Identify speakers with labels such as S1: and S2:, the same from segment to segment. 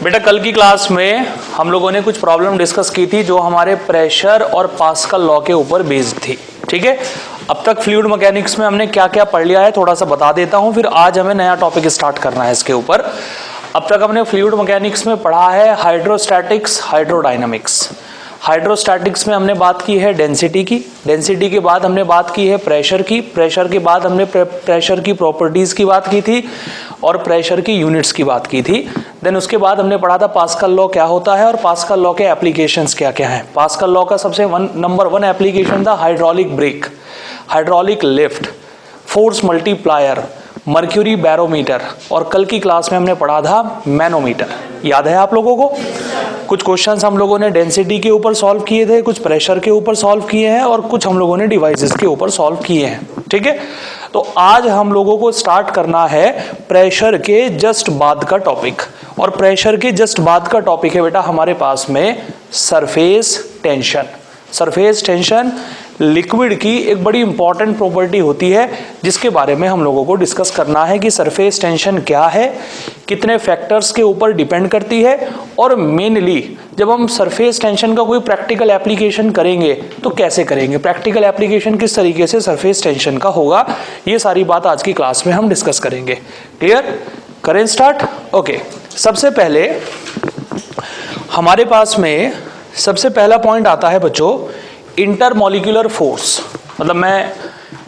S1: बेटा कल की क्लास में हम लोगों ने कुछ प्रॉब्लम डिस्कस की थी जो हमारे प्रेशर और पास्कल लॉ के ऊपर बेस्ड थी। ठीक है, अब तक फ्लूइड मैकेनिक्स में हमने क्या क्या पढ़ लिया है थोड़ा सा बता देता हूं, फिर आज हमें नया टॉपिक स्टार्ट करना है इसके ऊपर। अब तक हमने फ्लूइड मैकेनिक्स में पढ़ा है हाइड्रोस्टैटिक्स, हाइड्रोडायनामिक्स। हाइड्रोस्टैटिक्स में हमने बात की है डेंसिटी की, डेंसिटी के बाद हमने बात की है प्रेशर की, प्रेशर के बाद हमने प्रेशर की प्रॉपर्टीज की बात की थी और प्रेशर की यूनिट्स की बात की थी। देन उसके बाद हमने पढ़ा था पास्कल लॉ क्या होता है और पास्कल लॉ के एप्लीकेशंस क्या क्या हैं। पास्कल लॉ का सबसे नंबर वन एप्लीकेशन था hydraulic brake, hydraulic lift, force multiplier, mercury barometer और कल की क्लास में हमने पढ़ा था मैनोमीटर। याद है आप लोगों को? कुछ क्वेश्चंस हम लोगों ने डेंसिटी के ऊपर सॉल्व किए थे, कुछ प्रेशर के ऊपर सॉल्व किए हैं और कुछ हम लोगों ने डिवाइसेस के ऊपर सॉल्व किए हैं। ठीक है, तो आज हम लोगों को स्टार्ट करना है प्रेशर के जस्ट बाद का टॉपिक। और प्रेशर के जस्ट बाद का टॉपिक है बेटा हमारे पास में surface tension. Surface tension liquid की एक बड़ी इंपॉर्टेंट प्रॉपर्टी होती है जिसके बारे में हम लोगों को डिस्कस करना है कि सरफेस टेंशन क्या है, कितने फैक्टर्स के ऊपर डिपेंड करती है और मेनली जब हम सरफेस टेंशन का कोई प्रैक्टिकल एप्लीकेशन करेंगे तो कैसे करेंगे, प्रैक्टिकल एप्लीकेशन किस तरीके से सरफेस टेंशन का होगा, ये सारी बात आज की क्लास में हम डिस्कस करेंगे। क्लियर? करें स्टार्ट? ओके, सबसे पहले हमारे पास में सबसे पहला पॉइंट आता है बच्चों इंटरमॉलिक्यूलर फोर्स। मतलब मैं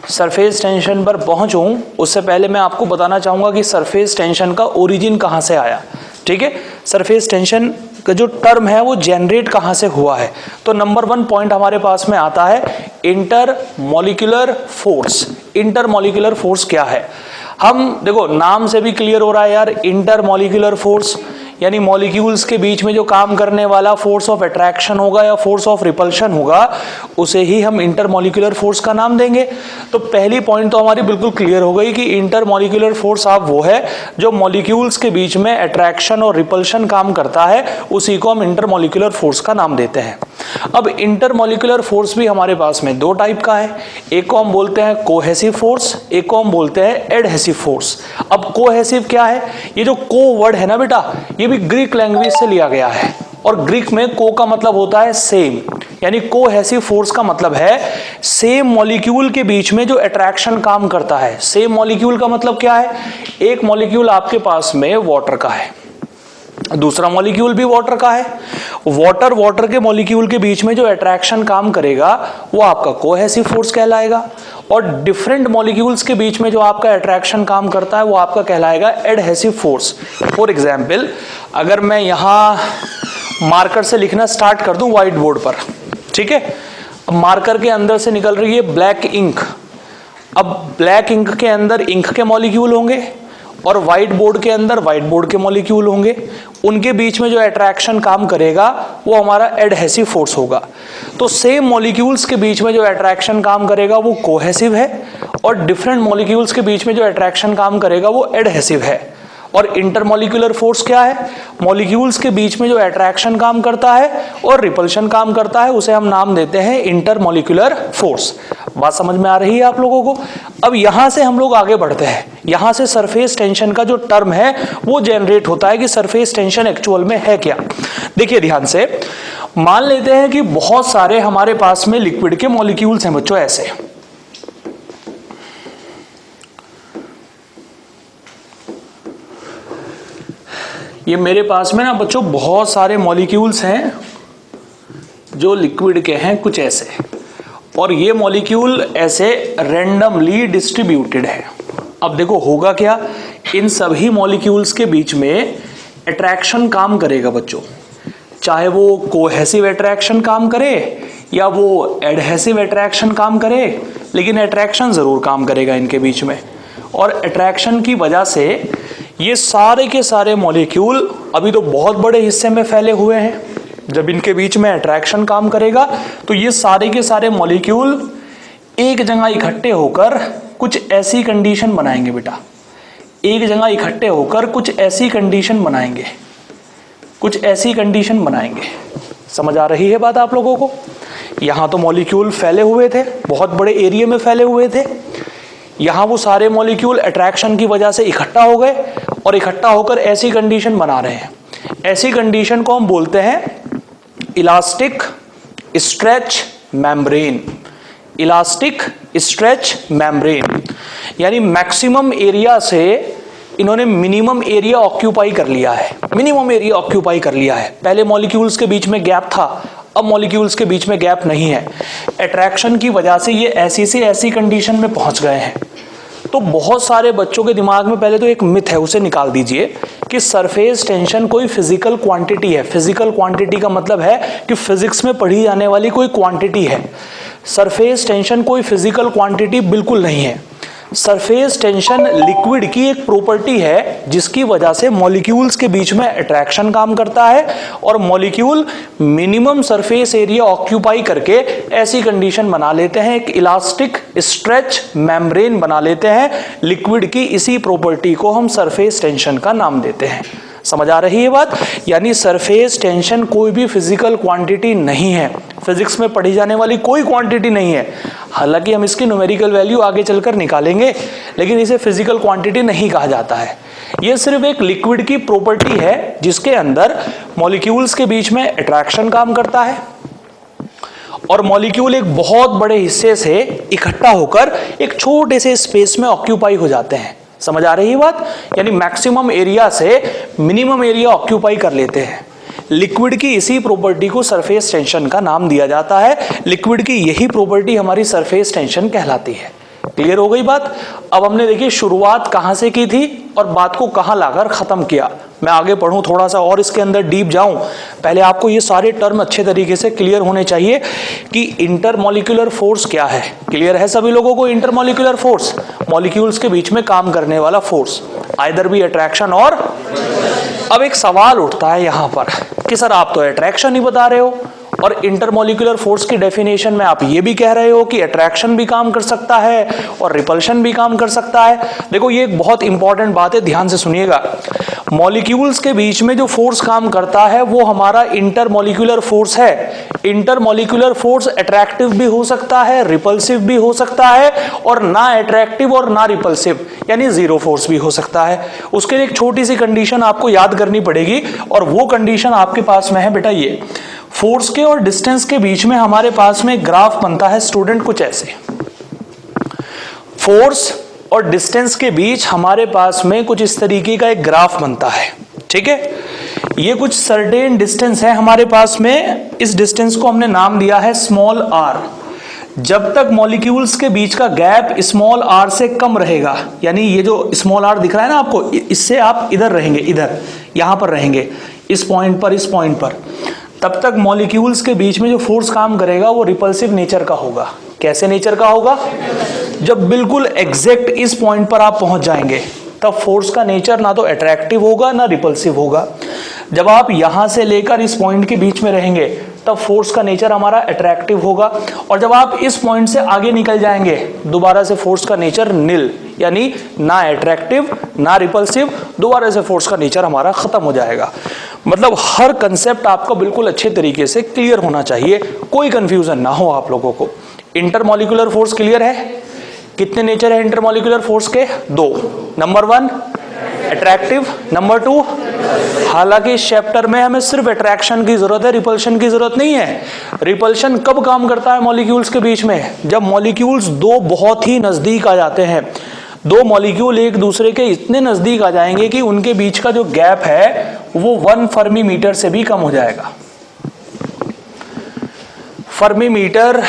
S1: सरफेस टेंशन पर पहुंचूं उससे पहले मैं आपको बताना चाहूंगा कि सरफेस टेंशन का ओरिजिन कहां से आया। ठीक है, सरफेस टेंशन का जो टर्म है वो जनरेट कहां से हुआ है। तो नंबर वन पॉइंट हमारे पास में आता है इंटरमॉलिक्यूलर फोर्स। इंटरमॉलिक्यूलर फोर्स क्या है? हम देखो नाम से भी क्लियर हो रहा है यार, इंटरमॉलिक्यूलर फोर्स यानी मॉलिक्यूल्स के बीच में जो काम करने वाला फोर्स ऑफ अट्रैक्शन होगा या फोर्स ऑफ रिपल्शन होगा उसे ही हम इंटरमॉलिक्यूलर फोर्स का नाम देंगे। तो पहली पॉइंट तो हमारी बिल्कुल क्लियर हो गई कि इंटरमॉलिक्यूलर फोर्स आप वो है जो मॉलिक्यूल्स के बीच में अट्रैक्शन और रिपल्शन काम करता है, उसी को हम इंटरमॉलिक्यूलर फोर्स का नाम देते हैं। अब इंटरमॉलिक्यूलर फोर्स भी हमारे पास में दो टाइप का है, एक को हम बोलते हैं कोहेसिव फोर्स, एक को हम बोलते हैं एडहेसिव फोर्स। अब कोहेसिव क्या है? ये जो को वर्ड है ना बेटा, ये भी ग्रीक लैंग्वेज से लिया गया है और ग्रीक में को का मतलब होता है सेम, यानी कोहेसिव फोर्स का मतलब है सेम मॉलिक्यूल के बीच में जो अट्रैक्शन काम करता है। सेम मॉलिक्यूल का मतलब क्या है? एक मॉलिक्यूल आपके पास में वाटर का है, दूसरा मॉलिक्यूल भी वाटर का है, वाटर के मॉलिक्यूल के बीच में जो अट्रैक्शन काम करेगा वो आपका कोहेसिव फोर्स कहलाएगा और डिफरेंट मॉलिक्यूल्स के बीच में जो आपका अट्रैक्शन काम करता है वो आपका कहलाएगा एडहेसिव फोर्स। फॉर एग्जांपल अगर मैं यहां मार्कर से लिखना स्टार्ट कर दूं व्हाइट बोर्ड पर, ठीक है, मार्कर के अंदर से निकल रही है ब्लैक इंक। अब ब्लैक इंक के अंदर इंक के मॉलिक्यूल होंगे और व्हाइट बोर्ड के अंदर व्हाइट बोर्ड के मॉलिक्यूल होंगे, उनके बीच में जो अट्रैक्शन काम करेगा वो हमारा एडहेसिव फोर्स होगा। तो सेम मॉलिक्यूल्स के बीच में जो अट्रैक्शन काम करेगा वो कोहेसिव है और डिफरेंट मॉलिक्यूल्स के बीच में जो अट्रैक्शन काम करेगा वो एडहेसिव है। और इंटरमॉलिक्यूलर फोर्स क्या है? मॉलिक्यूल्स के बीच में जो अट्रैक्शन काम करता है और रिपल्शन काम करता है उसे हम नाम देते हैं इंटरमॉलिक्यूलर फोर्स। बात समझ में आ रही है आप लोगों को? अब यहां से हम लोग आगे बढ़ते हैं, यहां से सरफेस टेंशन का जो टर्म है वो जनरेट होता है कि सरफेस टेंशन एक्चुअल में है क्या। देखिए ध्यान से, मान लेते हैं कि बहुत सारे हमारे पास में लिक्विड के मॉलिक्यूल्स हैं बच्चों, ऐसे ये मेरे पास में ना बच्चों बहुत सारे मॉलिक्यूल्स हैं जो लिक्विड के हैं कुछ ऐसे, और ये मॉलिक्यूल ऐसे रैंडमली डिस्ट्रीब्यूटेड है। अब देखो होगा क्या, इन सभी मॉलिक्यूल्स के बीच में अट्रैक्शन काम करेगा बच्चों, चाहे वो कोहेसिव अट्रैक्शन काम करे या वो एडहेसिव अट्रैक्शन काम करे, लेकिन अट्रैक्शन जरूर काम करेगा इनके बीच में। और अट्रैक्शन की वजह से ये सारे के सारे मॉलिक्यूल अभी तो बहुत बड़े हिस्से में फैले हुए हैं, जब इनके बीच में अट्रैक्शन काम करेगा तो ये सारे के सारे मॉलिक्यूल एक जगह इकट्ठे होकर कुछ ऐसी कंडीशन बनाएंगे बेटा, एक जगह इकट्ठे होकर कुछ ऐसी कंडीशन बनाएंगे, कुछ ऐसी कंडीशन बनाएंगे। समझ आ रही है बात आप लोगों को? यहां तो मॉलिक्यूल फैले हुए थे, बहुत बड़े एरिया में फैले हुए थे, यहां वो सारे मॉलिक्यूल अट्रैक्शन की वजह से इकट्ठा हो गए और इकट्ठा होकर ऐसी कंडीशन बना रहे हैं ऐसी कंडीशन को हम बोलते हैं elastic stretch membrane. Elastic stretch membrane यानी मैक्सिमम एरिया से इन्होंने मिनिमम एरिया ऑक्यूपाई कर लिया है। मिनिमम एरिया ऑक्यूपाई कर लिया है। पहले मॉलिक्यूल्स के बीच में गैप था, अब मॉलिक्यूल्स के बीच में गैप नहीं है। अट्रैक्शन की वजह से ये ऐसी से ऐसी कंडीशन में पहुंच गए हैं। तो बहुत सारे बच्चों के दिमाग में पहले तो एक मिथ है, उसे निकाल दीजिए कि सरफेस टेंशन कोई फिजिकल क्वांटिटी है। फिजिकल क्वांटिटी का मतलब है कि फिजिक्स में पढ़ी जाने वाली कोई क्वांटिटी है। सरफेस टेंशन कोई फिजिकल क्वांटिटी बिल्कुल नहीं है। सरफेस टेंशन लिक्विड की एक प्रॉपर्टी है जिसकी वजह से मॉलिक्यूल्स के बीच में अट्रैक्शन काम करता है और molecule minimum surface area occupy करके ऐसी कंडीशन बना लेते हैं, एक इलास्टिक स्ट्रेच मेम्ब्रेन बना लेते हैं लिक्विड की। इसी प्रॉपर्टी को हम सरफेस टेंशन का नाम देते हैं। समझ आ रही है बात? यानी सरफेस टेंशन कोई भी फिजिकल क्वांटिटी नहीं है, फिजिक्स में पढ़ी जाने वाली कोई क्वांटिटी नहीं है। हालांकि हम इसकी न्यूमेरिकल वैल्यू आगे चलकर निकालेंगे, लेकिन इसे फिजिकल क्वांटिटी नहीं कहा जाता है। यह सिर्फ एक लिक्विड की प्रॉपर्टी है जिसके अंदर मॉलिक्यूल्स के बीच में अट्रैक्शन काम करता है और मॉलिक्यूल एक बहुत बड़े हिस्से से इकट्ठा होकर एक छोटे से स्पेस में ऑक्यूपाई हो जाते हैं। समझ आ रही है बात? यानी मैक्सिमम एरिया से मिनिमम एरिया ऑक्यूपाई कर लेते हैं। लिक्विड की इसी प्रॉपर्टी को सरफेस टेंशन का नाम दिया जाता है। लिक्विड की यही प्रॉपर्टी हमारी सरफेस टेंशन कहलाती है। क्लियर हो गई बात? अब हमने देखिए शुरुआत कहां से की थी और बात को कहां लाकर खत्म किया। मैं आगे पढ़ूं थोड़ा सा और इसके अंदर डीप जाऊं, पहले आपको ये सारे टर्म अच्छे तरीके से क्लियर होने चाहिए कि इंटरमॉलिक्यूलर फोर्स क्या है। क्लियर है सभी लोगों को? इंटरमॉलिक्यूलर फोर्स मॉलिक्यूल्स के बीच में काम करने वाला फोर्स, आइदर भी अट्रैक्शन और। अब एक सवाल उठता है यहां पर कि सर आप तो अट्रैक्शन ही बता रहे हो और इंटरमॉलिक्यूलर फोर्स की डेफिनेशन में आप ये भी कह रहे हो कि अट्रैक्शन भी काम कर सकता है और रिपल्शन भी काम कर सकता है। देखो ये एक बहुत इंपॉर्टेंट बात है, ध्यान से सुनिएगा। मॉलिक्यूल्स के बीच में जो फोर्स काम करता है वो हमारा इंटरमॉलिक्यूलर फोर्स है। इंटरमॉलिक्यूलर फोर्स अट्रैक्टिव भी हो सकता है, रिपल्सिव भी हो सकता है और ना अट्रैक्टिव और ना रिपल्सिव यानी जीरो फोर्स भी हो सकता है। उसके लिए एक छोटी सी कंडीशन आपको याद करनी पड़ेगी और वो कंडीशन आपके पास में है बेटा ये। फोर्स के और डिस्टेंस के बीच में हमारे पास में ग्राफ बनता है स्टूडेंट कुछ ऐसे। फोर्स और डिस्टेंस के बीच हमारे पास में कुछ इस तरीके का एक ग्राफ बनता है। ठीक है, ये कुछ सर्टेन डिस्टेंस है हमारे पास में। इस डिस्टेंस को हमने नाम दिया है स्मॉल आर। जब तक मॉलिक्यूल्स के बीच का गैप स्मॉल आर से कम रहेगा, यानी ये जो स्मॉल आर दिख रहा है ना आपको, इससे आप इधर रहेंगे, इधर यहां पर रहेंगे, इस पॉइंट पर, इस पॉइंट पर, तब तक मॉलिक्यूल्स के बीच में जो फोर्स काम करेगा वो रिपल्सिव नेचर का होगा। कैसे नेचर का होगा? जब बिल्कुल एग्जैक्ट इस पॉइंट पर आप पहुंच जाएंगे तब फोर्स का नेचर ना तो अट्रैक्टिव होगा ना रिपल्सिव होगा। जब आप यहां से लेकर इस पॉइंट के बीच में रहेंगे तब फोर्स का नेचर हमारा अट्रैक्टिव होगा और जब आप इस पॉइंट से आगे निकल जाएंगे दोबारा से फोर्स का नेचर निल, यानी ना अट्रैक्टिव ना रिपल्सिव, दोबारा से फोर्स का नेचर हमारा खत्म हो जाएगा। मतलब हर कंसेप्ट आपका बिल्कुल अच्छे तरीके से क्लियर होना चाहिए, कोई कंफ्यूजन ना हो आप लोगों को। इंटरमॉलिक्यूलर फोर्स क्लियर है? कितने नेचर है इंटरमॉलिक्यूलर फोर्स के? दो। Number 1 attractive, number 2। हालांकि इस चैप्टर में हमें सिर्फ अट्रैक्शन की जरूरत है, रिपल्शन की जरूरत नहीं है। रिपल्शन कब काम करता है मॉलिक्यूल्स के बीच में? जब मॉलिक्यूल्स दो बहुत ही नजदीक आ जाते हैं। दो मॉलिक्यूल एक दूसरे के इतने नजदीक आ जाएंगे कि उनके बीच का जो गैप है वो 1 फर्मी मीटर से भी कम हो जाएगा। फर्मी मीटर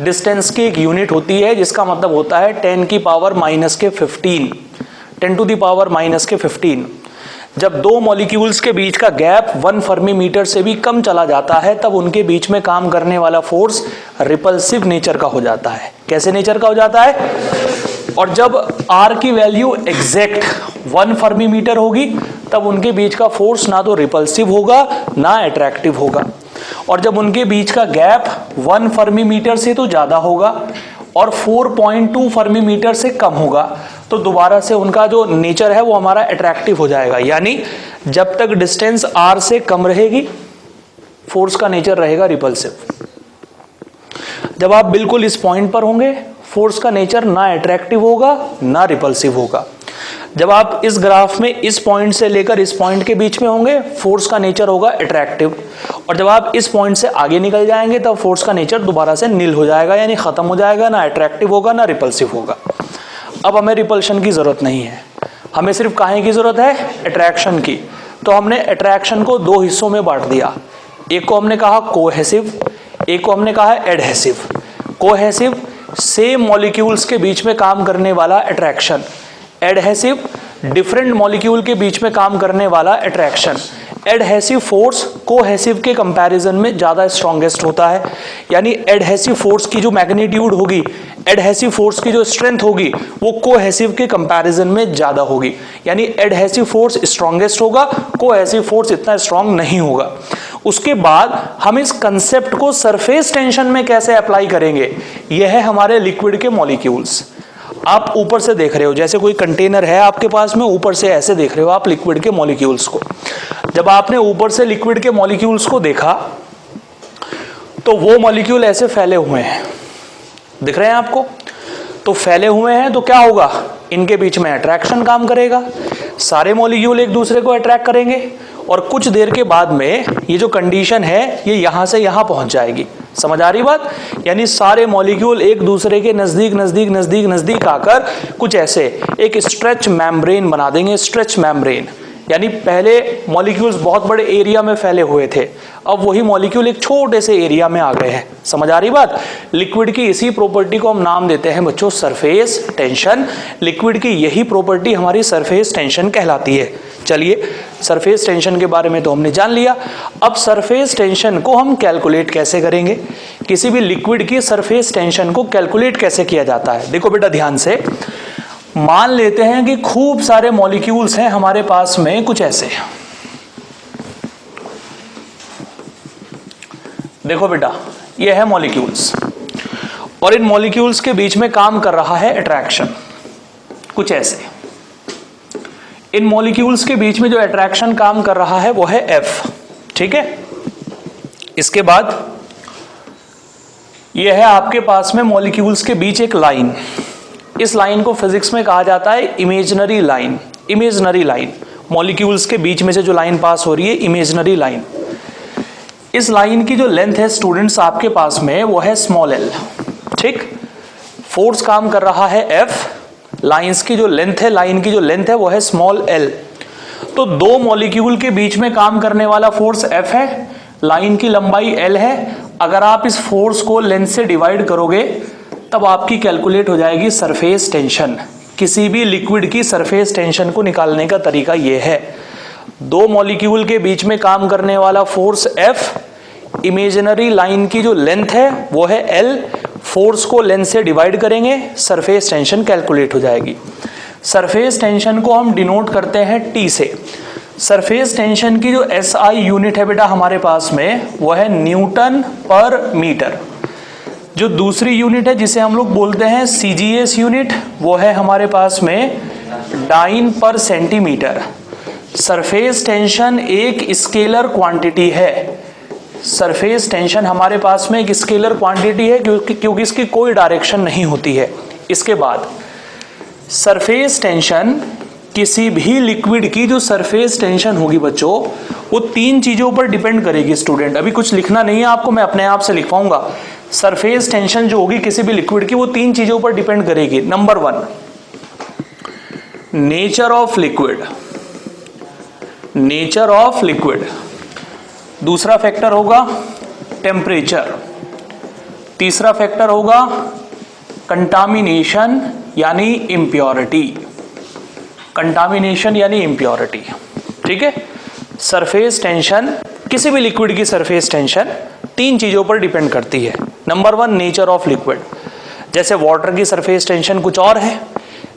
S1: डिस्टेंस की एक यूनिट होती है जिसका मतलब होता है 10 की पावर माइनस के 15, 10 टू द पावर माइनस के 15। जब दो मॉलिक्यूल्स के बीच का गैप 1 फर्मी मीटर से भी कम चला जाता है तब उनके बीच में काम करने वाला फोर्स रिपल्सिव नेचर का हो जाता है। कैसे नेचर का हो जाता है? और जब R की वैल्यू एग्जैक्ट 1 फर्मी मीटर होगी तब उनके बीच का फोर्स ना तो रिपल्सिव होगा ना अट्रैक्टिव होगा। और जब उनके बीच का गैप 1 फर्मी मीटर से तो ज्यादा होगा और 4.2 फर्मी मीटर से कम होगा तो दोबारा से उनका जो नेचर है वो हमारा अट्रैक्टिव हो जाएगा। यानी जब तक डिस्टेंस R से कम रहेगी फोर्स का नेचर रहेगा रिपल्सिव। जब आप बिल्कुल इस पॉइंट पर होंगे फोर्स का नेचर ना अट्रैक्टिव होगा ना रिपल्सिव होगा। जब आप इस ग्राफ में इस पॉइंट से लेकर इस पॉइंट के बीच में होंगे, फोर्स का नेचर होगा अट्रैक्टिव, और जब आप इस पॉइंट से आगे निकल जाएंगे तब फोर्स का नेचर दोबारा से नील हो जाएगा, यानी खत्म हो जाएगा, ना अट्रैक्टिव होगा ना रिपल्सिव होगा। अब हमें रिपल्शन की जरूरत नहीं है, हमें सिर्फ काहे की जरूरत है, अट्रैक्शन की। तो हमने अट्रैक्शन को दो हिस्सों में बांट दिया, एक को हमने कहा कोहेसिव, एक को हमने कहा एडहेसिव। कोहेसिव सेम मॉलिक्यूल्स के बीच में काम करने वाला अट्रैक्शन, एडहेसिव डिफरेंट मॉलिक्यूल के बीच में काम करने वाला अट्रैक्शन। एडहेसिव फोर्स कोहेसिव के कंपैरिजन में ज्यादा स्ट्रॉन्गेस्ट होता है, यानी एडहेसिव फोर्स की जो मैग्नीट्यूड होगी, एडहेसिव फोर्स की जो स्ट्रेंथ होगी वो कोहेसिव के कंपैरिजन में ज्यादा होगी, यानी एडहेसिव फोर्स स्ट्रॉन्गेस्ट होगा, कोहेसिव फोर्स इतना स्ट्रॉन्ग नहीं होगा। उसके बाद हम इस कंसेप्ट को सरफेस टेंशन में कैसे अप्लाई करेंगे, यह है हमारे लिक्विड के मॉलिक्यूल्स। आप ऊपर से देख रहे हो, जैसे कोई कंटेनर है आपके पास में, ऊपर से ऐसे देख रहे हो आप लिक्विड के मॉलिक्यूल्स को। जब आपने ऊपर से लिक्विड के मॉलिक्यूल्स को देखा तो वो मॉलिक्यूल ऐसे फैले हुए हैं, दिख रहे हैं आपको? तो फैले हुए हैं तो क्या होगा, इनके बीच में अट्रैक्शन काम करेगा, सारे मॉलिक्यूल एक दूसरे को अट्रैक्ट करेंगे, और कुछ देर के बाद में ये जो कंडीशन है ये यहां से यहां पहुंच जाएगी। समझ आ रही बात? यानी सारे मॉलिक्यूल एक दूसरे के नजदीक नजदीक नजदीक नजदीक आकर कुछ ऐसे एक स्ट्रेच मेम्ब्रेन बना देंगे। स्ट्रेच मेम्ब्रेन यानी पहले मॉलिक्यूल्स बहुत बड़े एरिया में फैले हुए थे, अब वही मॉलिक्यूल एक छोटे से एरिया में आ गए हैं। समझ आ रही बात? लिक्विड की इसी प्रॉपर्टी को हम नाम देते हैं बच्चों सरफेस टेंशन। लिक्विड की यही प्रॉपर्टी हमारी सरफेस टेंशन कहलाती है। चलिए, सरफेस टेंशन के बारे में तो हमने जान लिया। अब सरफेस टेंशन को हम कैलकुलेट कैसे करेंगे, किसी भी लिक्विड की सरफेस टेंशन को कैलकुलेट कैसे किया जाता है। देखो बेटा ध्यान से, मान लेते हैं कि खूब सारे मॉलिक्यूल्स हैं हमारे पास में, कुछ ऐसे। देखो बेटा, ये है मॉलिक्यूल्स, और इन मॉलिक्यूल्स के बीच में काम कर रहा है अट्रैक्शन, कुछ ऐसे। इन मॉलिक्यूल्स के बीच में जो अट्रैक्शन काम कर रहा है वो है F, ठीक है। इसके बाद ये है आपके पास में मॉलिक्यूल्स के बीच एक लाइन। इस लाइन को फिजिक्स में कहा जाता है imaginary line. Imaginary line, molecules के बीच में से जो लाइन पास हो रही है, इमेजिनरी लाइन। इस लाइन की जो लेंथ है स्टूडेंट्स आपके पास में वो है स्मॉल l, ठीक। फोर्स काम कर रहा है F, लाइंस की जो लेंथ है, लाइन की जो लेंथ है वो है स्मॉल l। तो दो मॉलिक्यूल के बीच में काम करने वाला फोर्स F है, लाइन की लंबाई l है। अगर आप इस फोर्स को लेंथ से डिवाइड करोगे तब आपकी कैलकुलेट हो जाएगी सरफेस टेंशन। किसी भी लिक्विड की सरफेस टेंशन को निकालने का तरीका यह है, दो मॉलिक्यूल के बीच में काम करने वाला फोर्स F, इमेजिनरी लाइन की जो लेंथ है वो है L, फोर्स को लेंथ से डिवाइड करेंगे, सरफेस टेंशन कैलकुलेट हो जाएगी। सरफेस टेंशन को हम डिनोट करते हैं T से। सरफेस टेंशन की जो SI यूनिट है बेटा हमारे पास में वो है न्यूटन पर मीटर। जो दूसरी यूनिट है जिसे हम लोग बोलते हैं CGS यूनिट, वो है हमारे पास में डाइन पर सेंटीमीटर। सरफेस टेंशन एक स्केलर क्वांटिटी है। सरफेस टेंशन हमारे पास में एक स्केलर क्वांटिटी है क्योंकि इसकी कोई डायरेक्शन नहीं होती है। इसके बाद सरफेस टेंशन, किसी भी लिक्विड की जो सरफेस टेंशन होगी बच्चों, वो तीन चीजों पर डिपेंड करेगी। स्टूडेंट अभी कुछ लिखना नहीं है आपको, मैं अपने आप से लिखवाऊंगा। सरफेस टेंशन जो होगी किसी भी लिक्विड की, वो तीन चीजों पर डिपेंड करेगी। Number 1, nature of liquid, nature of liquid. दूसरा फैक्टर होगा टेम्परेचर। तीसरा फैक्टर होगा कंटामिनेशन यानी इम्प्योरिटी। कंटामिनेशन यानी इम्प्योरिटी, ठीक है। सरफेस टेंशन, किसी भी लिक्विड की सरफेस टेंशन तीन चीजों पर डिपेंड करती है। Number 1, nature of liquid. जैसे वाटर की सरफेस टेंशन कुछ और है,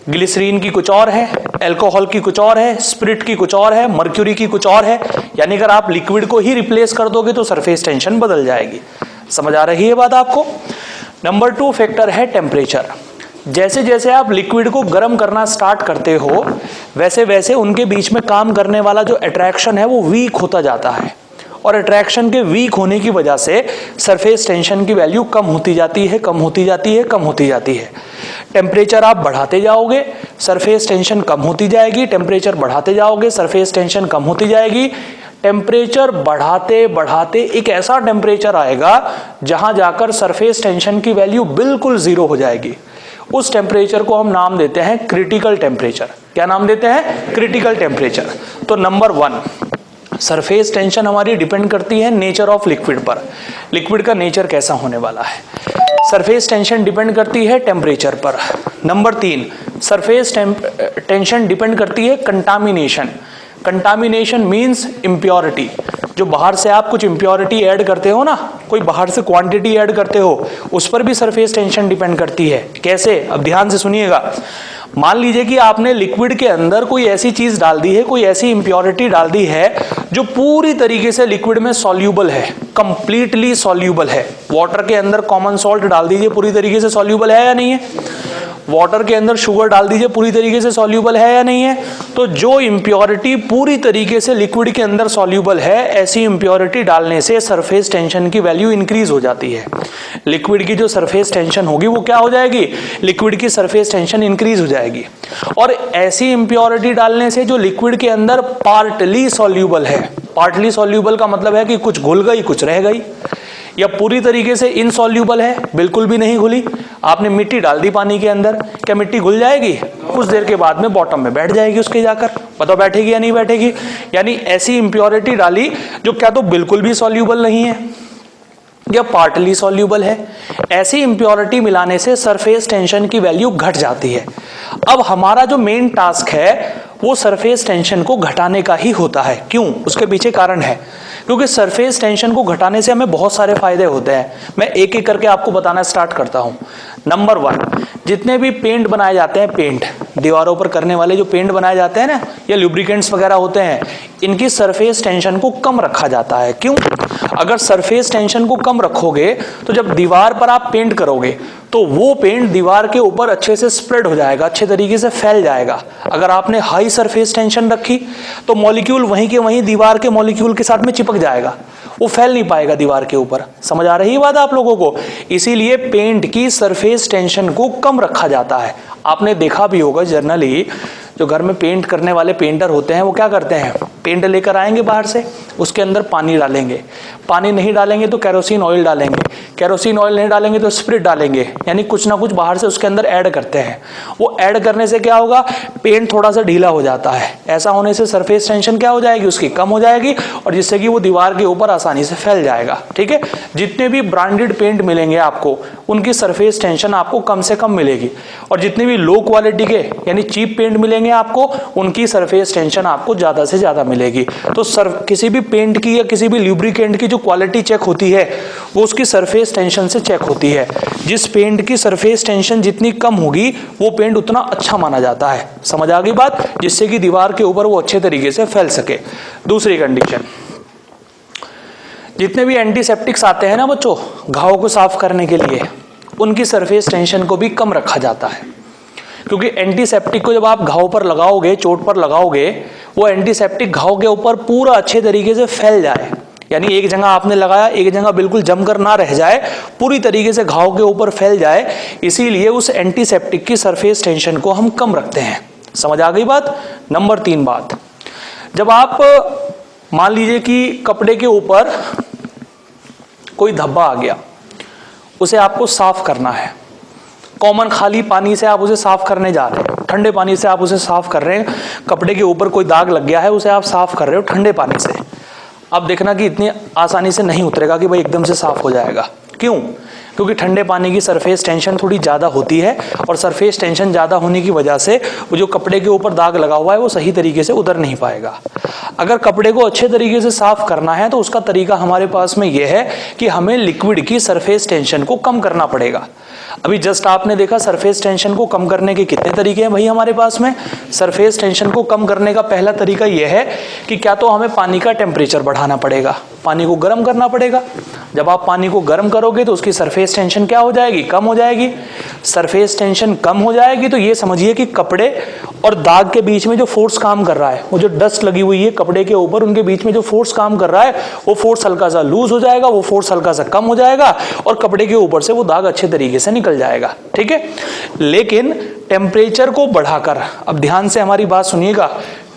S1: ग्लिसरीन की कुछ और है, अल्कोहल की कुछ और है, स्पिरिट की कुछ और है, मर्क्यूरी की कुछ और है। यानी अगर आप लिक्विड को ही रिप्लेस कर दोगे तो सरफेस टेंशन बदल जाएगी। समझ आ रही है बात आपको? नंबर 2 फैक्टर है टेम्परेचर। जैसे जैसे आप लिक्विड को गर्म करना स्टार्ट करते हो वैसे वैसे उनके बीच में काम करने वाला जो अट्रैक्शन है वो वीक होता जाता है, और अट्रैक्शन के वीक होने की वजह से सरफेस टेंशन की वैल्यू कम होती जाती है, कम होती जाती है, कम होती जाती है। टेम्परेचर आप बढ़ाते जाओगे सरफेस टेंशन कम होती जाएगी, टेम्परेचर बढ़ाते जाओगे, सरफेस टेंशन कम होती जाएगी। टेम्परेचर बढ़ाते बढ़ाते एक ऐसा टेम्परेचर आएगा जहां जाकर सरफेस टेंशन की वैल्यू बिल्कुल जीरो हो जाएगी। उस टेम्परेचर को हम नाम देते हैं क्रिटिकल टेम्परेचर। क्या नाम देते हैं? Critical temperature. तो नंबर 1, सरफेस टेंशन हमारी डिपेंड करती है नेचर ऑफ लिक्विड पर। लिक्विड का नेचर कैसा होने वाला है। सरफेस टेंशन डिपेंड करती है टेम्परेचर पर। नंबर 3, सरफेस टेंशन डिपेंड करती है कंटामिनेशन। Contamination means impurity. जो बाहर से आप कुछ इम्प्योरिटी ऐड करते हो ना, कोई बाहर से क्वांटिटी ऐड करते हो, उस पर भी सरफेस टेंशन डिपेंड करती है। कैसे? अब ध्यान से सुनिएगा। मान लीजिए कि आपने लिक्विड के अंदर कोई ऐसी चीज डाल दी है, कोई ऐसी इम्प्योरिटी डाल दी है जो पूरी तरीके से लिक्विड में सॉल्यूबल है, कंप्लीटली सॉल्यूबल है। वाटर के अंदर कॉमन सॉल्ट डाल दीजिए, पूरी तरीके से सॉल्यूबल है या नहीं है? वाटर के अंदर शुगर डाल दीजिए, पूरी तरीके से सॉल्यूबल है या नहीं है? तो जो इम्प्योरिटी पूरी तरीके से लिक्विड के अंदर सॉल्यूबल है, ऐसी इम्प्योरिटी डालने से सरफेस टेंशन की वैल्यू इंक्रीज हो जाती है। लिक्विड की जो सरफेस टेंशन होगी वो क्या हो जाएगी? लिक्विड की सरफेस टेंशन इंक्रीज हो जाएगी। और ऐसी इम्प्योरिटी डालने से जो लिक्विड के अंदर पार्टली सॉल्यूबल है, पार्टली सॉल्यूबल का मतलब है कि कुछ घुल गई कुछ रह गई, या पूरी तरीके से इनसॉल्यूबल है, बिल्कुल भी नहीं घुली। आपने मिट्टी डाल दी पानी के अंदर, क्या मिट्टी घुल जाएगी? कुछ देर के बाद में बॉटम में बैठ जाएगी उसके जाकर। बताओ बैठेगी या नहीं बैठेगी? यानी ऐसी इम्प्योरिटी डाली जो क्या तो बिल्कुल भी सॉल्यूबल नहीं है या पार्टली सॉल्यूबल है। ऐसी इम्प्योरिटी मिलाने से सरफेस टेंशन की वैल्यू घट जाती है। अब हमारा जो मेन टास्क है वो सरफेस टेंशन को घटाने का ही होता है। क्यों? उसके पीछे कारण है, क्योंकि सरफेस टेंशन को घटाने से हमें बहुत सारे फायदे होते हैं। मैं एक एक करके आपको बताना स्टार्ट करता हूं। नंबर 1, जितने भी पेंट बनाए जाते हैं, पेंट दीवारों पर करने वाले जो पेंट बनाए जाते हैं ना, या लुब्रिकेंट्स वगैरह होते हैं, इनकी सरफेस टेंशन को कम रखा जाता है। क्यों? अगर सरफेस टेंशन को कम रखोगे तो जब दीवार पर आप पेंट करोगे तो वो पेंट दीवार के ऊपर अच्छे से स्प्रेड हो जाएगा, अच्छे तरीके से फैल जाएगा। अगर आपने हाई सरफेस टेंशन रखी तो मॉलिक्यूल वहीं के वहीं दीवार के मॉलिक्यूल के साथ में चिपक जाएगा, वो फैल नहीं पाएगा दीवार के ऊपर। समझ आ रही है बात आप लोगों को? इसीलिए पेंट की सरफेस टेंशन को कम रखा जाता है। आपने देखा भी होगा जनरली जो घर में पेंट करने वाले पेंटर होते हैं वो क्या करते हैं, पेंट लेकर आएंगे बाहर से, उसके अंदर पानी डालेंगे, पानी नहीं डालेंगे तो केरोसिन ऑयल डालेंगे, केरोसिन ऑयल नहीं डालेंगे तो स्प्रिट डालेंगे, यानी कुछ ना कुछ बाहर से उसके अंदर ऐड करते हैं। वो ऐड करने से क्या होगा, पेंट थोड़ा सा ढीला हो जाता है। ऐसा होने से सरफेस टेंशन क्या हो जाएगी, उसकी कम हो जाएगी, और जिससे कि वो दीवार के ऊपर आसानी से फैल जाएगा। ठीक है, जितने भी ब्रांडेड पेंट मिलेंगे आपको उनकी सरफेस टेंशन आपको कम से कम मिलेगी, और जितने भी लो क्वालिटी के यानी चीप पेंट मिलेंगे आपको उनकी सरफेस टेंशन आपको ज्यादा से ज्यादा मिलेगी। तो किसी भी पेंट की या किसी भी लुब्रिकेंट की जो क्वालिटी चेक होती है वो उसकी सरफेस टेंशन से चेक होती है। जिस पेंट की सरफेस टेंशन जितनी कम होगी वो पेंट उतना अच्छा माना जाता है। समझ आ गई बात? जिससे कि दीवार के ऊपर वो अच्छे तरीके से फैल सके। दूसरी कंडीशन, जितने भी एंटीसेप्टिक्स आते हैं ना बच्चों घाव को साफ करने के लिए, उनकी सरफेस टेंशन को भी कम रखा जाता है। क्योंकि एंटीसेप्टिक को जब आप घाव पर लगाओगे, चोट पर लगाओगे, वो एंटीसेप्टिक घाव के ऊपर पूरा अच्छे तरीके से फैल जाए, यानी एक जगह आपने लगाया एक जगह बिल्कुल जमकर ना रह जाए, पूरी तरीके से घाव के ऊपर फैल जाए। इसीलिए उस एंटीसेप्टिक की सरफेस टेंशन को हम कम रखते हैं। समझ आ गई बात? नंबर 3 बात, जब आप मान लीजिए कि कपड़े के ऊपर कोई धब्बा आ गया, उसे आपको साफ करना है। कॉमन खाली पानी से आप उसे साफ करने जा रहे हैं, ठंडे पानी से आप उसे साफ कर रहे हैं। कपड़े के ऊपर कोई दाग लग गया है, उसे आप साफ कर रहे हो ठंडे पानी से। अब देखना कि इतनी आसानी से नहीं उतरेगा कि भाई एकदम से साफ हो जाएगा। क्यों? क्योंकि ठंडे पानी की सरफेस टेंशन थोड़ी ज़्यादा होती है, और सरफेस टेंशन ज़्यादा होने की वजह से वो जो कपड़े के ऊपर दाग लगा हुआ है वो सही तरीके से उतर नहीं पाएगा। अगर कपड़े को अच्छे तरीके से साफ करना है तो उसका तरीका हमारे पास में यह है कि हमें लिक्विड की सरफेस टेंशन को कम करना पड़ेगा। अभी जस्ट आपने देखा सरफेस टेंशन को कम करने के कितने तरीके हैं भाई हमारे पास में। सरफेस टेंशन को कम करने का पहला तरीका यह है कि क्या तो हमें पानी का टेम्परेचर बढ़ाना पड़ेगा, पानी को गर्म करना पड़ेगा। जब आप पानी को गर्म करोगे तो उसकी सरफेस टेंशन क्या हो जाएगी, कम हो जाएगी। सरफेस टेंशन कम हो जाएगी तो ये समझिए कि कपड़े और दाग के बीच में जो फोर्स काम कर रहा है, वो जो डस्ट लगी हुई है कपड़े के ऊपर, उनके बीच में जो फोर्स काम कर रहा है वो फोर्स हल्का सा लूज हो जाएगा, वो फोर्स हल्का सा कम हो जाएगा, और कपड़े के ऊपर से वो दाग अच्छे तरीके से निकल जाएगा। ठीक है, लेकिन टेम्परेचर को बढ़ाकर, अब ध्यान से हमारी बात सुनिएगा,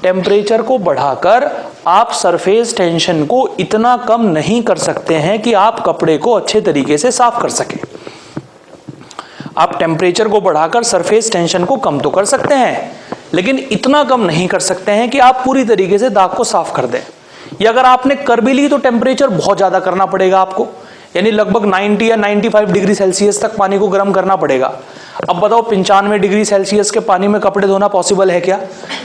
S1: टेम्परेचर को बढ़ाकर आप सरफेस टेंशन को इतना कम नहीं कर सकते हैं कि आप कपड़े को अच्छे तरीके से साफ कर सकें। आप टेम्परेचर को बढ़ाकर सरफेस टेंशन को कम तो कर सकते हैं, लेकिन इतना कम नहीं कर सकते हैं कि आप पूरी तरीके से दाग को साफ कर दें। या अगर आपने कर भी ली तो टेम्परेचर बहुत ज्यादा करना पड़ेगा आपको, यानी लगभग 90 या 95 डिग्री सेल्सियस तक पानी को गर्म करना पड़ेगा। अब बताओ 95 डिग्री सेल्सियस के पानी में कपड़े धोना पॉसिबल है क्या?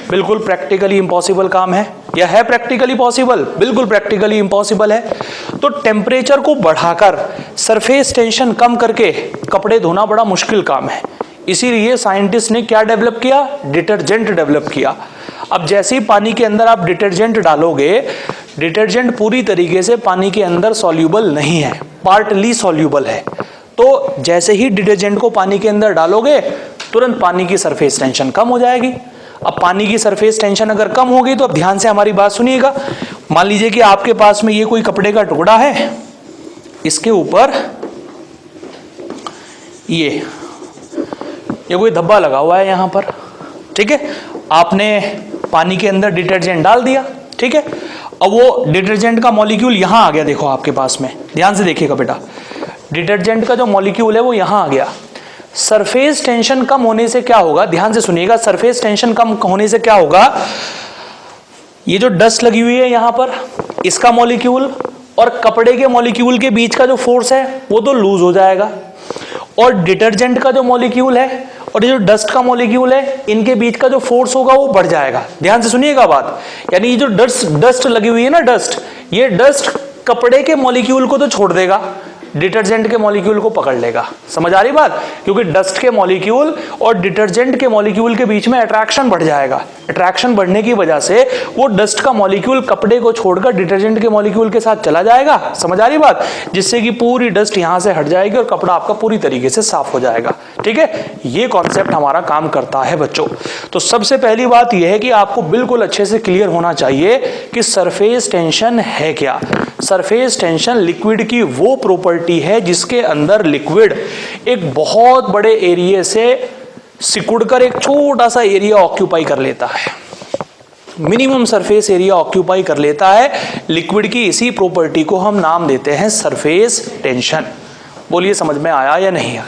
S1: बिल्कुल प्रैक्टिकली इम्पॉसिबल काम है। या है प्रैक्टिकली पॉसिबल? बिल्कुल प्रैक्टिकली इम्पॉसिबल है। तो टेम्परेचर को बढ़ाकर सरफेस टेंशन कम करके कपड़े धोना बड़ा मुश्किल काम है। इसीलिए साइंटिस्ट ने क्या डेवलप किया? डिटर्जेंट डेवलप किया। अब जैसे ही पानी के अंदर आप डिटर्जेंट डालोगे, डिटर्जेंट पूरी तरीके से पानी के अंदर सॉल्यूबल नहीं है, पार्टली सॉल्यूबल है। तो जैसे ही डिटर्जेंट को पानी के अंदर डालोगे, तुरंत पानी की सरफेस टेंशन कम हो जाएगी। अब पानी की सरफेस टेंशन अगर कम होगी तो अब ध्यान से हमारी बात सुनिएगा। मान लीजिए कि आपके पास में ये कोई कपड़े का टुकड़ा है, इसके ऊपर ये कोई धब्बा लगा हुआ है यहां पर, ठीक है। आपने पानी के अंदर डिटर्जेंट डाल दिया, ठीक है। अब वो डिटर्जेंट का मॉलिक्यूल यहां आ गया, देखो आपके पास में, ध्यान से देखिएगा बेटा, डिटर्जेंट का जो मॉलिक्यूल है वो यहां आ गया। सरफेस टेंशन कम होने से क्या होगा? ध्यान से सुनिएगा, सरफेस टेंशन कम होने से क्या होगा? ये जो डस्ट लगी हुई है यहां पर, इसका मॉलिक्यूल और कपड़े के मॉलिक्यूल के बीच का जो फोर्स है वो तो लूज हो जाएगा, और डिटर्जेंट का जो मॉलिक्यूल है और ये जो डस्ट का मॉलिक्यूल है, इनके बीच का जो फोर्स होगा वो बढ़ जाएगा। ध्यान से सुनिएगा बात, यानी ये जो डस्ट लगी हुई है ना, डस्ट, ये डस्ट कपड़े के मॉलिक्यूल को तो छोड़ देगा, डिटर्जेंट के मॉलिक्यूल को पकड़ लेगा। समझ आ रही बात? क्योंकि डस्ट के मॉलिक्यूल और डिटर्जेंट के मॉलिक्यूल के बीच में अट्रैक्शन बढ़ जाएगा। अट्रैक्शन बढ़ने की वजह से वो डस्ट का मॉलिक्यूल कपड़े को छोड़कर डिटर्जेंट के मॉलिक्यूल के साथ चला जाएगा। समझ आ रही बात? जिससे कि पूरी डस्ट यहां से हट जाएगी और कपड़ा आपका पूरी तरीके से साफ हो जाएगा। ठीक है, ये कॉन्सेप्ट हमारा काम करता है बच्चों। तो सबसे पहली बात यह है कि आपको बिल्कुल अच्छे से क्लियर होना चाहिए कि सरफेस टेंशन है क्या। सरफेस टेंशन लिक्विड की वो प्रॉपर्टी है जिसके अंदर लिक्विड एक बहुत बड़े एरिया से सिकुड़कर एक छोटा सा एरिया ऑक्यूपाई कर लेता है, मिनिमम सरफेस एरिया ऑक्यूपाई कर लेता है। लिक्विड की इसी प्रॉपर्टी को हम नाम देते हैं सरफेस टेंशन। बोलिए समझ में आया या नहीं आया?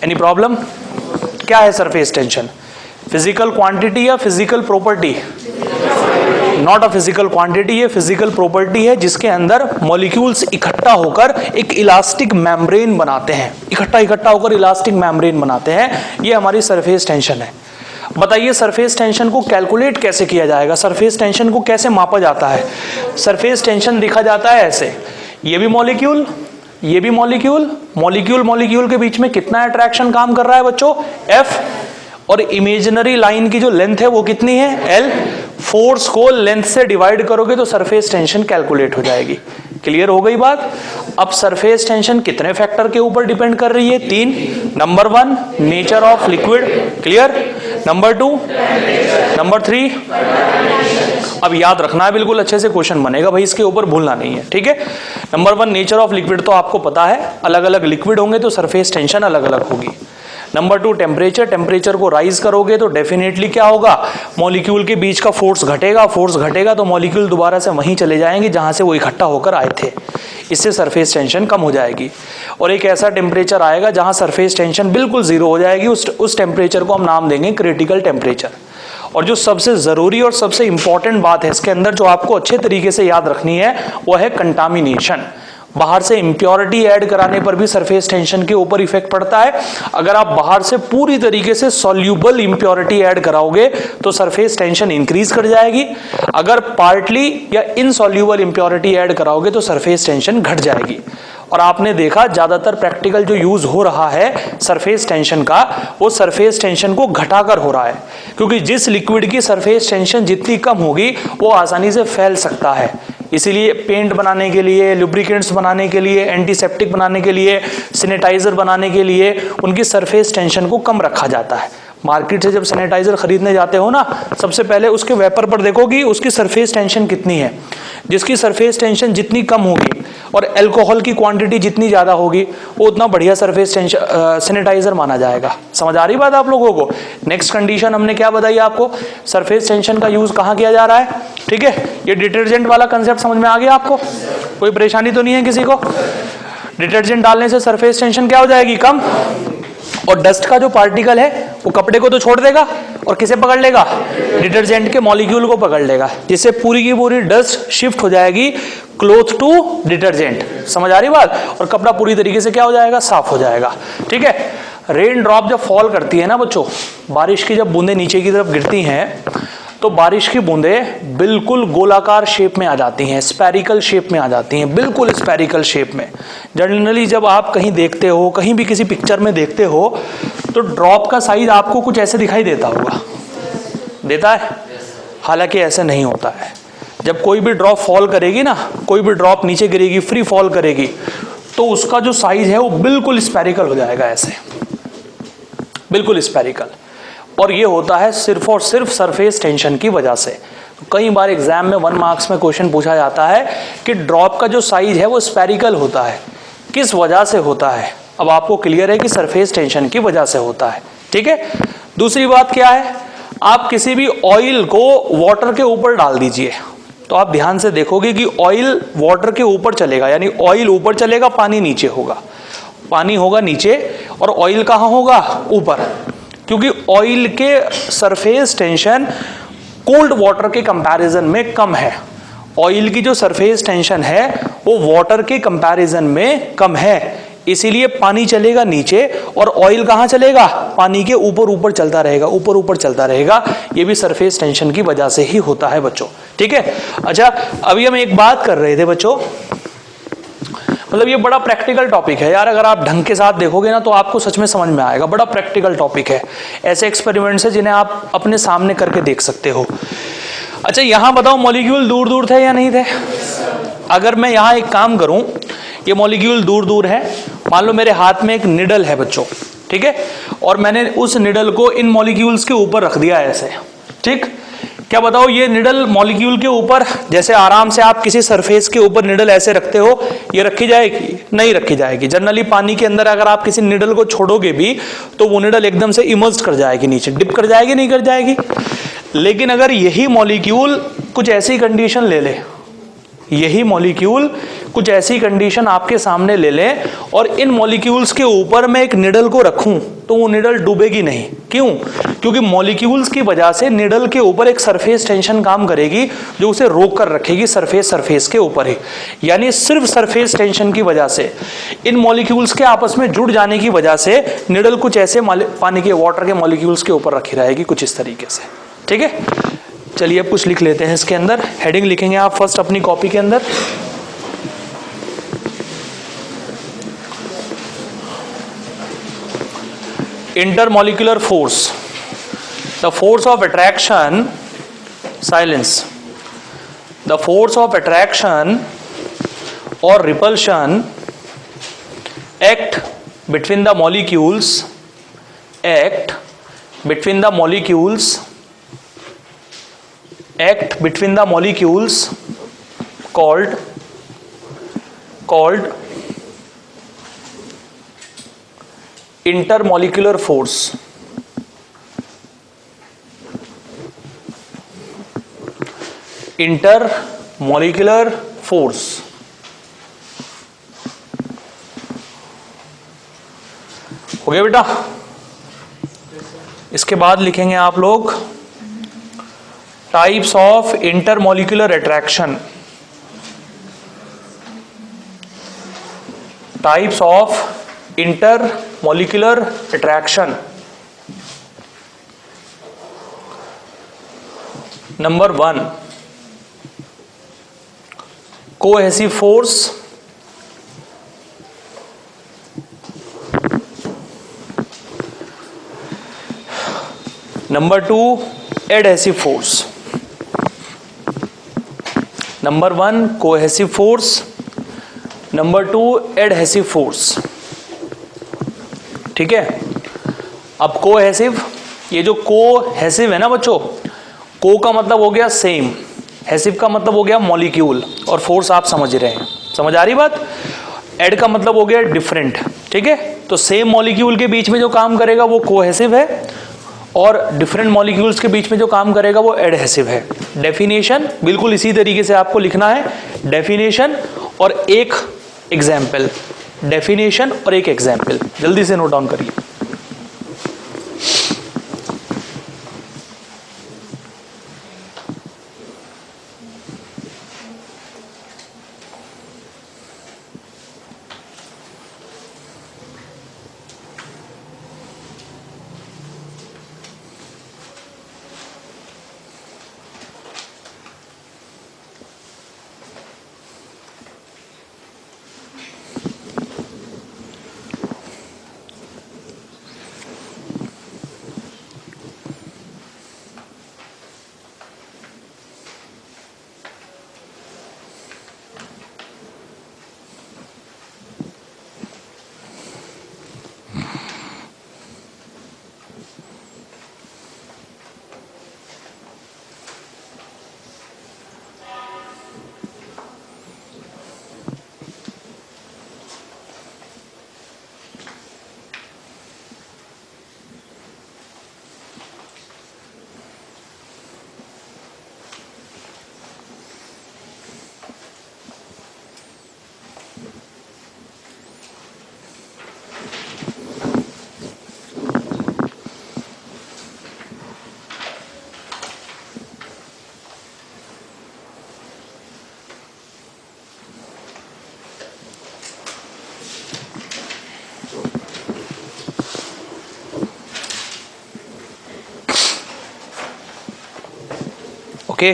S1: Any problem? क्या है सरफेस टेंशन? फिजिकल क्वांटिटी या physical property? Not a physical quantity, ये फिजिकल प्रॉपर्टी है जिसके अंदर मॉलिक्यूल्स इकट्ठा होकर एक इलास्टिक मेम्ब्रेन बनाते हैं, इकट्ठा होकर इलास्टिक मेम्ब्रेन बनाते हैं। ये हमारी सरफेस टेंशन है। बताइए सरफेस टेंशन को कैलकुलेट कैसे किया जाएगा? सरफेस टेंशन को कैसे मापा जाता है? सरफेस टेंशन देखा जाता है ऐसे, ये भी मॉलिक्यूल, ये भी मॉलिक्यूल, मॉलिक्यूल के बीच में कितना अट्रैक्शन काम कर रहा है बच्चों? F, और इमेजिनरी लाइन की जो लेंथ है वो कितनी है? L। फोर्स को लेंथ से डिवाइड करोगे तो सरफेस टेंशन कैलकुलेट हो जाएगी। क्लियर हो गई बात? अब सरफेस टेंशन कितने फैक्टर के ऊपर डिपेंड कर रही है? 3। Number 1 nature of liquid, clear. Number 2, number 3, अब याद रखना है, बिल्कुल अच्छे से क्वेश्चन बनेगा भाई, इसके ऊपर भूलना नहीं है, ठीक है। नंबर 1 नेचर ऑफ लिक्विड तो आपको पता है, अलग अलग लिक्विड होंगे तो सरफेस टेंशन अलग अलग होगी। नंबर 2 टेम्परेचर, टेम्परेचर को राइज करोगे तो डेफिनेटली क्या होगा? मॉलिक्यूल के बीच का फोर्स घटेगा, फोर्स घटेगा तो मॉलिक्यूल दोबारा से वहीं चले जाएंगे जहां से वो इकट्ठा होकर आए थे। इससे सरफेस टेंशन कम हो जाएगी। और एक ऐसा टेम्परेचर आएगा जहां सरफेस टेंशन बिल्कुल जीरो हो जाएगी, उस टेम्परेचर को हम नाम देंगे क्रिटिकल टेम्परेचर। और जो सबसे जरूरी और सबसे इंपॉर्टेंट बात है इसके अंदर जो आपको अच्छे तरीके से याद रखनी है वो है कंटामिनेशन। बाहर से इंप्योरिटी ऐड कराने पर भी सरफेस टेंशन के ऊपर इफेक्ट पड़ता है। अगर आप बाहर से पूरी तरीके से सॉल्यूबल इंप्योरिटी ऐड कराओगे तो सरफेस टेंशन इंक्रीज कर जाएगी। अगर पार्टली या इनसॉल्यूबल इंप्योरिटी ऐड कराओगे तो सरफेस टेंशन घट जाएगी। और आपने देखा ज्यादातर प्रैक्टिकल जो यूज हो रहा है सरफेस टेंशन का, वो सरफेस टेंशन को घटाकर हो रहा है, क्योंकि जिस लिक्विड की सरफेस टेंशन जितनी कम होगी वो आसानी से फैल सकता है। इसीलिए पेंट बनाने के लिए, लुब्रिकेंट्स बनाने के लिए, एंटीसेप्टिक बनाने के लिए, सैनिटाइजर बनाने के लिए उनकी सरफेस टेंशन को कम रखा जाता है। मार्केट से जब सैनिटाइजर खरीदने जाते हो ना, सबसे पहले उसके वेपर पर देखो कि उसकी सरफेस टेंशन कितनी है। जिसकी सरफेस टेंशन जितनी कम होगी और अल्कोहल की क्वांटिटी जितनी ज़्यादा होगी, वो उतना बढ़िया सरफेस टेंशन सैनिटाइजर माना जाएगा। समझ आ रही बात आप लोगों को? नेक्स्ट कंडीशन हमने क्या बताई आपको, सरफेस टेंशन का यूज कहाँ किया जा रहा है। ठीक है, ये डिटर्जेंट वाला कंसेप्ट समझ में आ गया आपको? कोई परेशानी तो नहीं है किसी को? डिटर्जेंट डालने से सरफेस टेंशन क्या हो जाएगी, कम, और डस्ट का जो पार्टिकल है वो कपड़े को तो छोड़ देगा और किसे पकड़ लेगा, डिटर्जेंट के मॉलिक्यूल को पकड़ लेगा, जिससे पूरी की पूरी डस्ट शिफ्ट हो जाएगी क्लोथ टू डिटर्जेंट। समझ आ रही बात? और कपड़ा पूरी तरीके से क्या हो जाएगा, साफ हो जाएगा। ठीक है, रेन ड्रॉप जब फॉल करती है ना बच्चों, बारिश की जब बूंदें नीचे की तरफ गिरती हैं, तो बारिश की बूंदें बिल्कुल गोलाकार शेप में आ जाती हैं, स्फेरिकल शेप में आ जाती हैं, बिल्कुल स्फेरिकल शेप में। जनरली जब आप कहीं देखते हो, कहीं भी किसी पिक्चर में देखते हो, तो ड्रॉप का साइज आपको कुछ ऐसे दिखाई देता होगा, देता है? हालांकि ऐसे नहीं होता है। जब कोई भी ड्रॉप फॉल करेगी ना, कोई भी ड्रॉप नीचे गिरेगी, फ्री फॉल करेगी, तो उसका जो साइज है वो बिल्कुल स्फेरिकल हो जाएगा, ऐसे बिल्कुल स्फेरिकल। और ये होता है सिर्फ और सिर्फ सरफेस टेंशन की वजह से। तो कई बार एग्जाम में 1 मार्क्स में क्वेश्चन पूछा जाता है कि ड्रॉप का जो साइज है वो स्फेरिकल होता है, किस वजह से होता है? अब आपको क्लियर है कि सरफेस टेंशन की वजह से होता है। ठीक है, दूसरी बात क्या है, आप किसी भी ऑयल को वाटर के ऊपर डाल दीजिए, तो आप ध्यान से देखोगे कि ऑयल वाटर के ऊपर चलेगा, यानी ऑयल ऊपर चलेगा, पानी नीचे होगा, पानी होगा नीचे और ऑयल कहाँ होगा, ऊपर, क्योंकि ऑयल के सरफेस टेंशन कोल्ड वाटर के कंपैरिजन में कम है। ऑयल की जो सरफेस टेंशन है वो वाटर के कंपैरिजन में कम है, इसीलिए पानी चलेगा नीचे और ऑयल कहाँ चलेगा, पानी के ऊपर ऊपर चलता रहेगा, ऊपर ऊपर चलता रहेगा। ये भी सरफेस टेंशन की वजह से ही होता है बच्चों। ठीक है, अच्छा अभी हम एक बात कर रहे थे बच्चों, मतलब ये बड़ा प्रैक्टिकल टॉपिक है यार, अगर आप ढंग के साथ देखोगे ना तो आपको सच में समझ में आएगा। बड़ा प्रैक्टिकल टॉपिक है, ऐसे एक्सपेरिमेंट्स है जिन्हें आप अपने सामने करके देख सकते हो। अच्छा यहां बताओ, मॉलिक्यूल दूर दूर थे या नहीं थे? अगर मैं यहां एक काम करूं, ये मॉलिक्यूल दूर दूर है, मान लो मेरे हाथ में एक निडल है बच्चों, ठीक है, और मैंने उस निडल को इन मॉलिक्यूल्स के ऊपर रख दिया ऐसे, ठीक, क्या बताओ ये निडल मॉलिक्यूल के ऊपर, जैसे आराम से आप किसी सरफेस के ऊपर निडल ऐसे रखते हो, ये रखी जाएगी? नहीं रखी जाएगी। जनरली पानी के अंदर अगर आप किसी निडल को छोड़ोगे भी तो वो निडल एकदम से इमर्ज कर जाएगी, नीचे डिप कर जाएगी, नहीं कर जाएगी? लेकिन अगर यही मॉलिक्यूल कुछ ऐसी कंडीशन ले ले, यही मॉलिक्यूल कुछ ऐसी कंडीशन आपके सामने ले लें और इन मॉलिक्यूल्स के ऊपर मैं एक निडल को रखूं, तो वो निडल डूबेगी नहीं। क्यों? क्योंकि मॉलिक्यूल्स की वजह से निडल के ऊपर एक सरफेस टेंशन काम करेगी जो उसे रोक कर रखेगी सरफेस के ऊपर ही। यानी सिर्फ सरफेस टेंशन की वजह से, इन मॉलिक्यूल्स के आपस में जुड़ जाने की वजह से निडल कुछ ऐसे पानी के, वाटर के मॉलिक्यूल्स के ऊपर रखी रहेगी, कुछ इस तरीके से। ठीक है, चलिए अब कुछ लिख लेते हैं इसके अंदर। हेडिंग लिखेंगे आप फर्स्ट अपनी कॉपी के अंदर। Intermolecular force, the force of attraction, silence, the force of attraction और repulsion act between the molecules, act between the molecules, act between the molecules called intermolecular force. Intermolecular force हो गया बेटा? इसके बाद लिखेंगे आप लोग types of intermolecular attraction, types of intermolecular attraction. Number 1, cohesive force, number 2, adhesive force. Number 1 cohesive force, number 2 adhesive force. ठीक है, अब कोहेसिव ये जो कोहेसिव है ना बच्चों, को का मतलब हो गया सेम, हेसिव का मतलब हो गया मॉलिक्यूल, और फोर्स आप समझ रहे हैं, समझ आ रही बात। एड का मतलब हो गया डिफरेंट, ठीक है। तो सेम मॉलिक्यूल के बीच में जो काम करेगा वो कोहेसिव है, और डिफरेंट मॉलिक्यूल्स के बीच में जो काम करेगा वो एडहेसिव है। डेफिनेशन बिल्कुल इसी तरीके से आपको लिखना है, डेफिनेशन और एक एग्जाम्पल, डेफिनेशन और एक एग्जाम्पल, जल्दी से नोट डाउन करिए। Okay,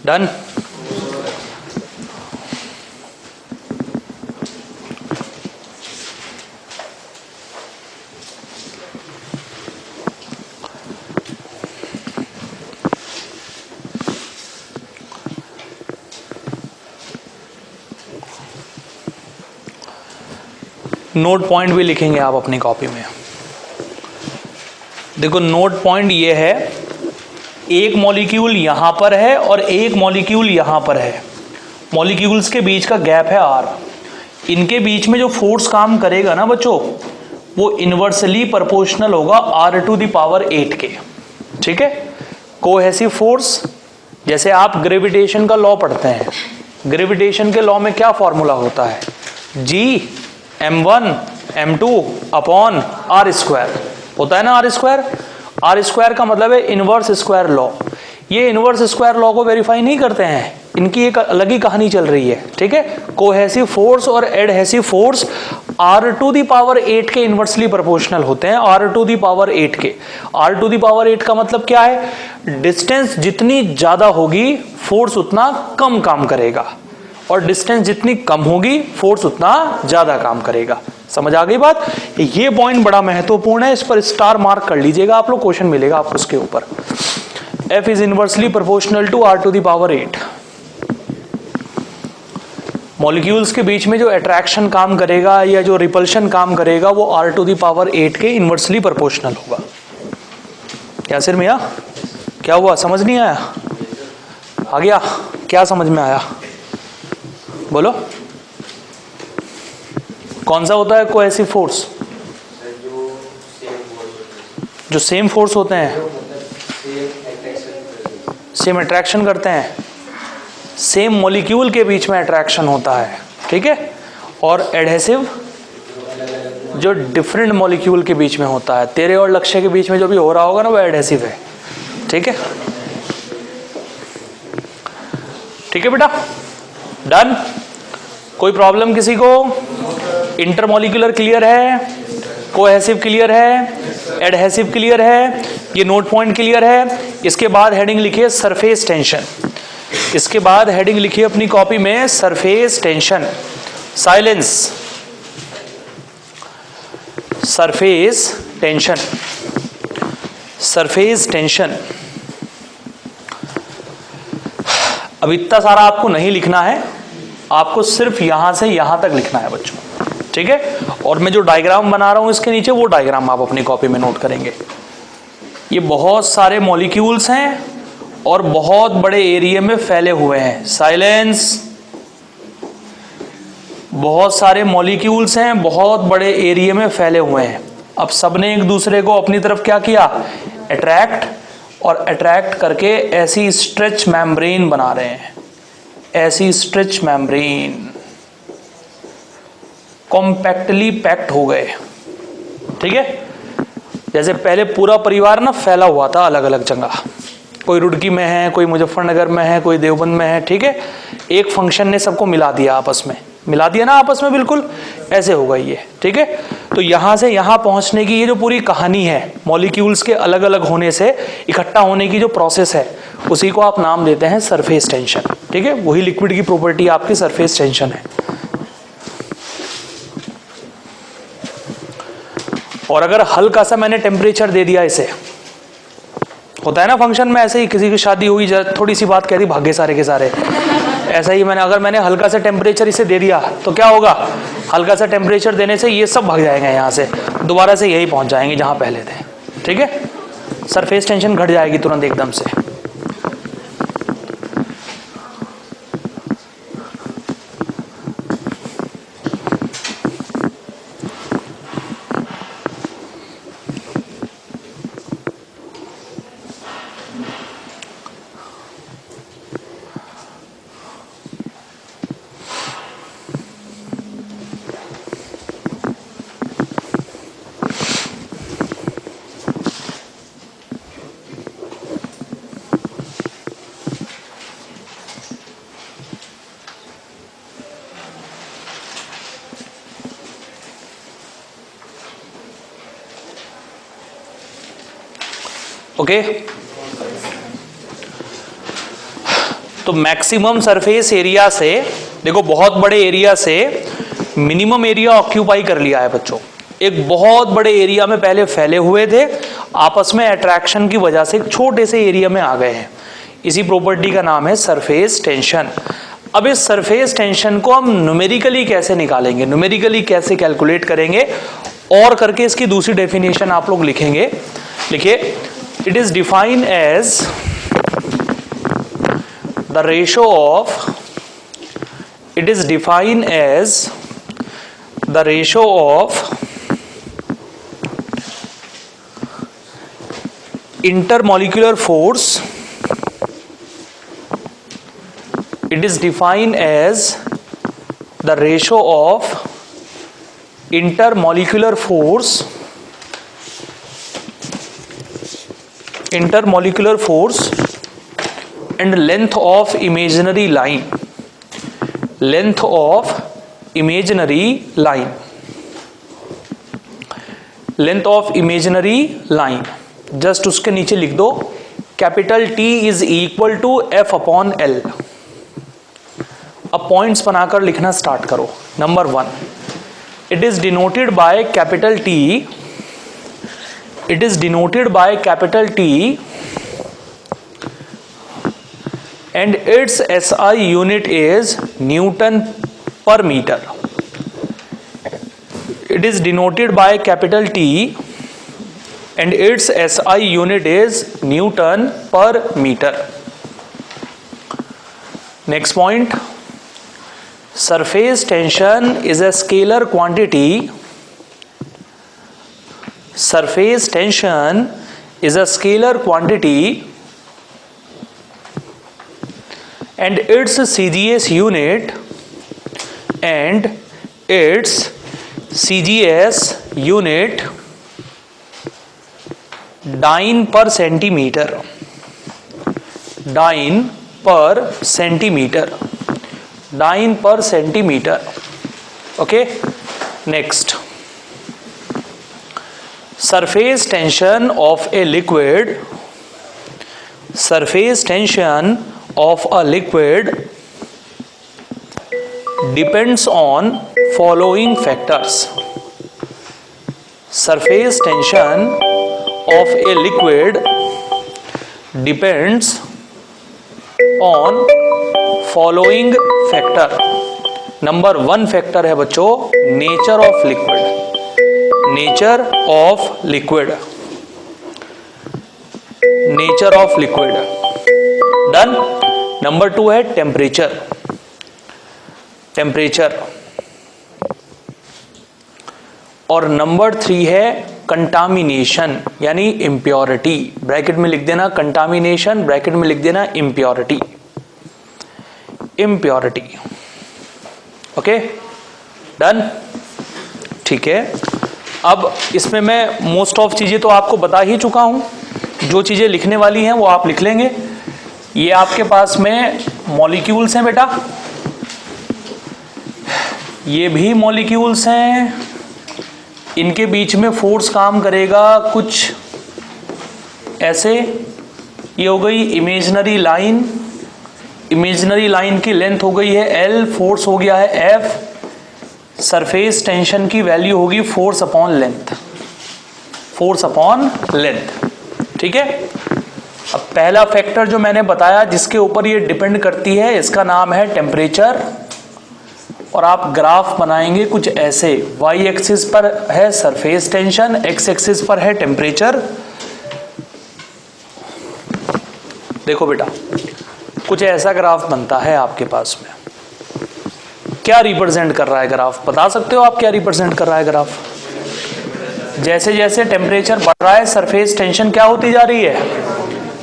S1: done. नोट पॉइंट भी लिखेंगे आप अपनी कॉपी में। देखो नोट पॉइंट ये है, एक मॉलिक्यूल यहां पर है और एक मॉलिक्यूल यहां पर है, मॉलिक्यूल्स के बीच का गैप है r, इनके बीच में जो फोर्स काम करेगा ना बच्चों वो इनवर्सली प्रोपोर्शनल होगा r⁸ के, ठीक है। कोहेसिव फोर्स, जैसे आप ग्रेविटेशन का लॉ पढ़ते हैं, ग्रेविटेशन के लॉ में क्या फॉर्मूला होता है, Gm1 m2 अपॉन r² होता है ना, r² का मतलब है इनवर्स स्क्वायर लॉ। ये इनवर्स स्क्वायर लॉ को वेरीफाई नहीं करते हैं, इनकी एक अलग ही कहानी चल रही है, ठीक है। कोहेसिव फोर्स और एडहेसिव फोर्स r⁸ के इनवर्सली प्रोपोर्शनल होते हैं, r⁸ के। r⁸ का मतलब क्या है, डिस्टेंस जितनी ज्यादा होगी फोर्स उतना कम काम करेगा, और डिस्टेंस जितनी कम होगी फोर्स उतना ज्यादा काम करेगा। समझ आ गई बात। ये पॉइंट बड़ा महत्वपूर्ण है, इस पर स्टार मार्क कर लीजिएगा आप लोग, क्वेश्चन मिलेगा आपको उसके ऊपर। F इज inversely proportional to r⁸। Molecules के बीच में जो अट्रैक्शन काम करेगा या जो रिपल्शन काम करेगा वो r⁸ के इनवर्सली प्रोपोर्शनल होगा। क्या सिर मियां, क्या हुआ, समझ नहीं आया, आ गया। क्या समझ में आया बोलो? कौन सा होता है कोहेसिव फोर्स? जो सेम फोर्स होते हैं, सेम अट्रैक्शन करते हैं, सेम मॉलिक्यूल के बीच में अट्रैक्शन होता है, ठीक है। और एडहेसिव जो डिफरेंट मॉलिक्यूल के बीच में होता है, तेरे और लक्ष्य के बीच में जो भी हो रहा होगा ना वो एडहेसिव है, ठीक है। ठीक है बेटा, डन। कोई प्रॉब्लम किसी को? इंटरमॉलिक्यूलर क्लियर है, कोहेसिव क्लियर है, एडहेसिव क्लियर है, ये नोट पॉइंट क्लियर है। इसके बाद हेडिंग लिखिए सरफेस टेंशन। इसके बाद हेडिंग लिखिए अपनी कॉपी में surface tension. Silence. Surface tension, surface tension. अब इतना सारा आपको नहीं लिखना है, आपको सिर्फ यहां से यहां तक लिखना है बच्चों, ठीक है। और मैं जो डायग्राम बना रहा हूं इसके नीचे, वो डायग्राम आप अपनी कॉपी में नोट करेंगे। ये बहुत सारे मॉलिक्यूल्स हैं और बहुत बड़े एरिया में फैले हुए हैं। साइलेंस। बहुत सारे मॉलिक्यूल्स हैं, बहुत बड़े एरिया में फैले हुए हैं। अब सबने एक दूसरे को अपनी तरफ क्या किया? अट्रैक्ट, और अट्रैक्ट करके ऐसी स्ट्रेच मेम्ब्रेन बना रहे हैं, ऐसी स्ट्रेच मेम्ब्रेन, कॉम्पैक्टली पैक्ड हो गए, ठीक है। जैसे पहले पूरा परिवार ना फैला हुआ था अलग अलग जगह, कोई रुड़की में है, कोई मुजफ्फरनगर में है, कोई देवबंद में है, ठीक है। एक फंक्शन ने सबको मिला दिया, आपस में मिला दिया ना, आपस में बिल्कुल ऐसे हो गई ये, ठीक है। तो यहां से यहां पहुंचने की ये जो पूरी कहानी है, मॉलिक्यूल्स के अलग अलग होने से इकट्ठा होने की जो प्रोसेस है, उसी को आप नाम देते हैं सरफेस टेंशन, ठीक है। वही लिक्विड की प्रॉपर्टी आपकी सरफेस टेंशन है। और अगर हल्का सा मैंने टेम्परेचर दे दिया, इसे होता है ना फंक्शन में, ऐसे ही किसी की शादी हुई, थोड़ी सी बात कह दी, भागे सारे के सारे, ऐसा ही अगर मैंने हल्का सा टेम्परेचर इसे दे दिया तो क्या होगा? हल्का सा टेम्परेचर देने से ये सब भाग जाएंगे यहाँ से, दोबारा से यही पहुंच जाएंगे जहां पहले थे, ठीक है। सरफेस टेंशन घट जाएगी तुरंत एकदम से। ओके, तो मैक्सिमम सरफेस एरिया से, देखो बहुत बड़े एरिया से मिनिमम एरिया ऑक्यूपाई कर लिया है बच्चों। एक बहुत बड़े एरिया में पहले फैले हुए थे, आपस में अट्रैक्शन की वजह से एक छोटे से एरिया में आ गए हैं। इसी प्रॉपर्टी का नाम है सरफेस टेंशन। अब इस सरफेस टेंशन को हम न्यूमेरिकली कैसे निकालेंगे, न्यूमेरिकली कैसे कैलकुलेट करेंगे, और करके इसकी दूसरी डेफिनेशन आप लोग लिखेंगे। लिखिए, it is defined as the ratio of, it is defined as the ratio of intermolecular force, it is defined as the ratio of intermolecular force, intermolecular force and length of imaginary line, length of imaginary line, length of imaginary line। Just उसके नीचे लिख दो capital T is equal to F upon L। अब points बनाकर लिखना start करो। Number 1, it is denoted by capital T, it is denoted by capital T and its SI unit is Newton per meter. It is denoted by capital T and its SI unit is Newton per meter. Next point, surface tension is a scalar quantity. Surface tension is a scalar quantity and its CGS unit dyne per centimeter. Dyne per centimeter. Okay, next, surface tension of a liquid depends on following factors. Surface tension of a liquid depends on following factor. Number 1 factor है बच्चों, nature of liquid. Nature of liquid. Done. Number 2 है temperature. और number 3 है contamination यानी impurity. Bracket में लिख देना contamination, bracket में लिख देना इम्प्योरिटी. Okay, done. ठीक है, अब इसमें मैं मोस्ट ऑफ चीजें तो आपको बता ही चुका हूं. जो चीजें लिखने वाली हैं वो आप लिख लेंगे. ये आपके पास में मॉलिक्यूल्स हैं बेटा, ये भी मॉलिक्यूल्स हैं. इनके बीच में फोर्स काम करेगा कुछ ऐसे. ये हो गई इमेजिनरी लाइन. इमेजिनरी लाइन की लेंथ हो गई है L, फोर्स हो गया है F. सरफेस टेंशन की वैल्यू होगी फोर्स अपॉन लेंथ. ठीक है. अब पहला फैक्टर जो मैंने बताया जिसके ऊपर ये डिपेंड करती है, इसका नाम है टेम्परेचर. और आप ग्राफ बनाएंगे कुछ ऐसे. y एक्सिस पर है सरफेस टेंशन, x एक्सिस पर है टेम्परेचर. देखो बेटा, कुछ ऐसा ग्राफ बनता है आपके पास में. क्या रिप्रेजेंट कर रहा है ग्राफ, बता सकते हो आप क्या रिप्रेजेंट कर रहा है ग्राफ? जैसे जैसे टेम्परेचर बढ़ रहा है सरफेस टेंशन क्या होती जा रही है?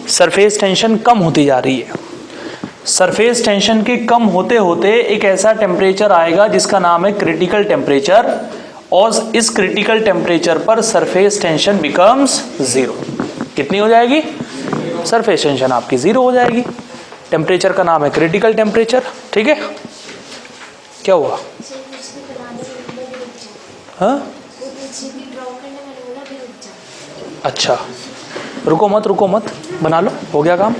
S1: सरफेस टेंशन कम होती जा रही है. सरफेस टेंशन के कम होते होते एक ऐसा टेम्परेचर आएगा जिसका नाम है क्रिटिकल टेम्परेचर. और इस क्रिटिकल टेम्परेचर पर सरफेस टेंशन बिकम्स 0. कितनी हो जाएगी? सरफेस टेंशन आपकी 0 हो जाएगी. टेम्परेचर का नाम है क्रिटिकल टेम्परेचर. ठीक है, क्या हुआ? हाँ, अच्छा, रुको मत, बना लो, हो गया काम,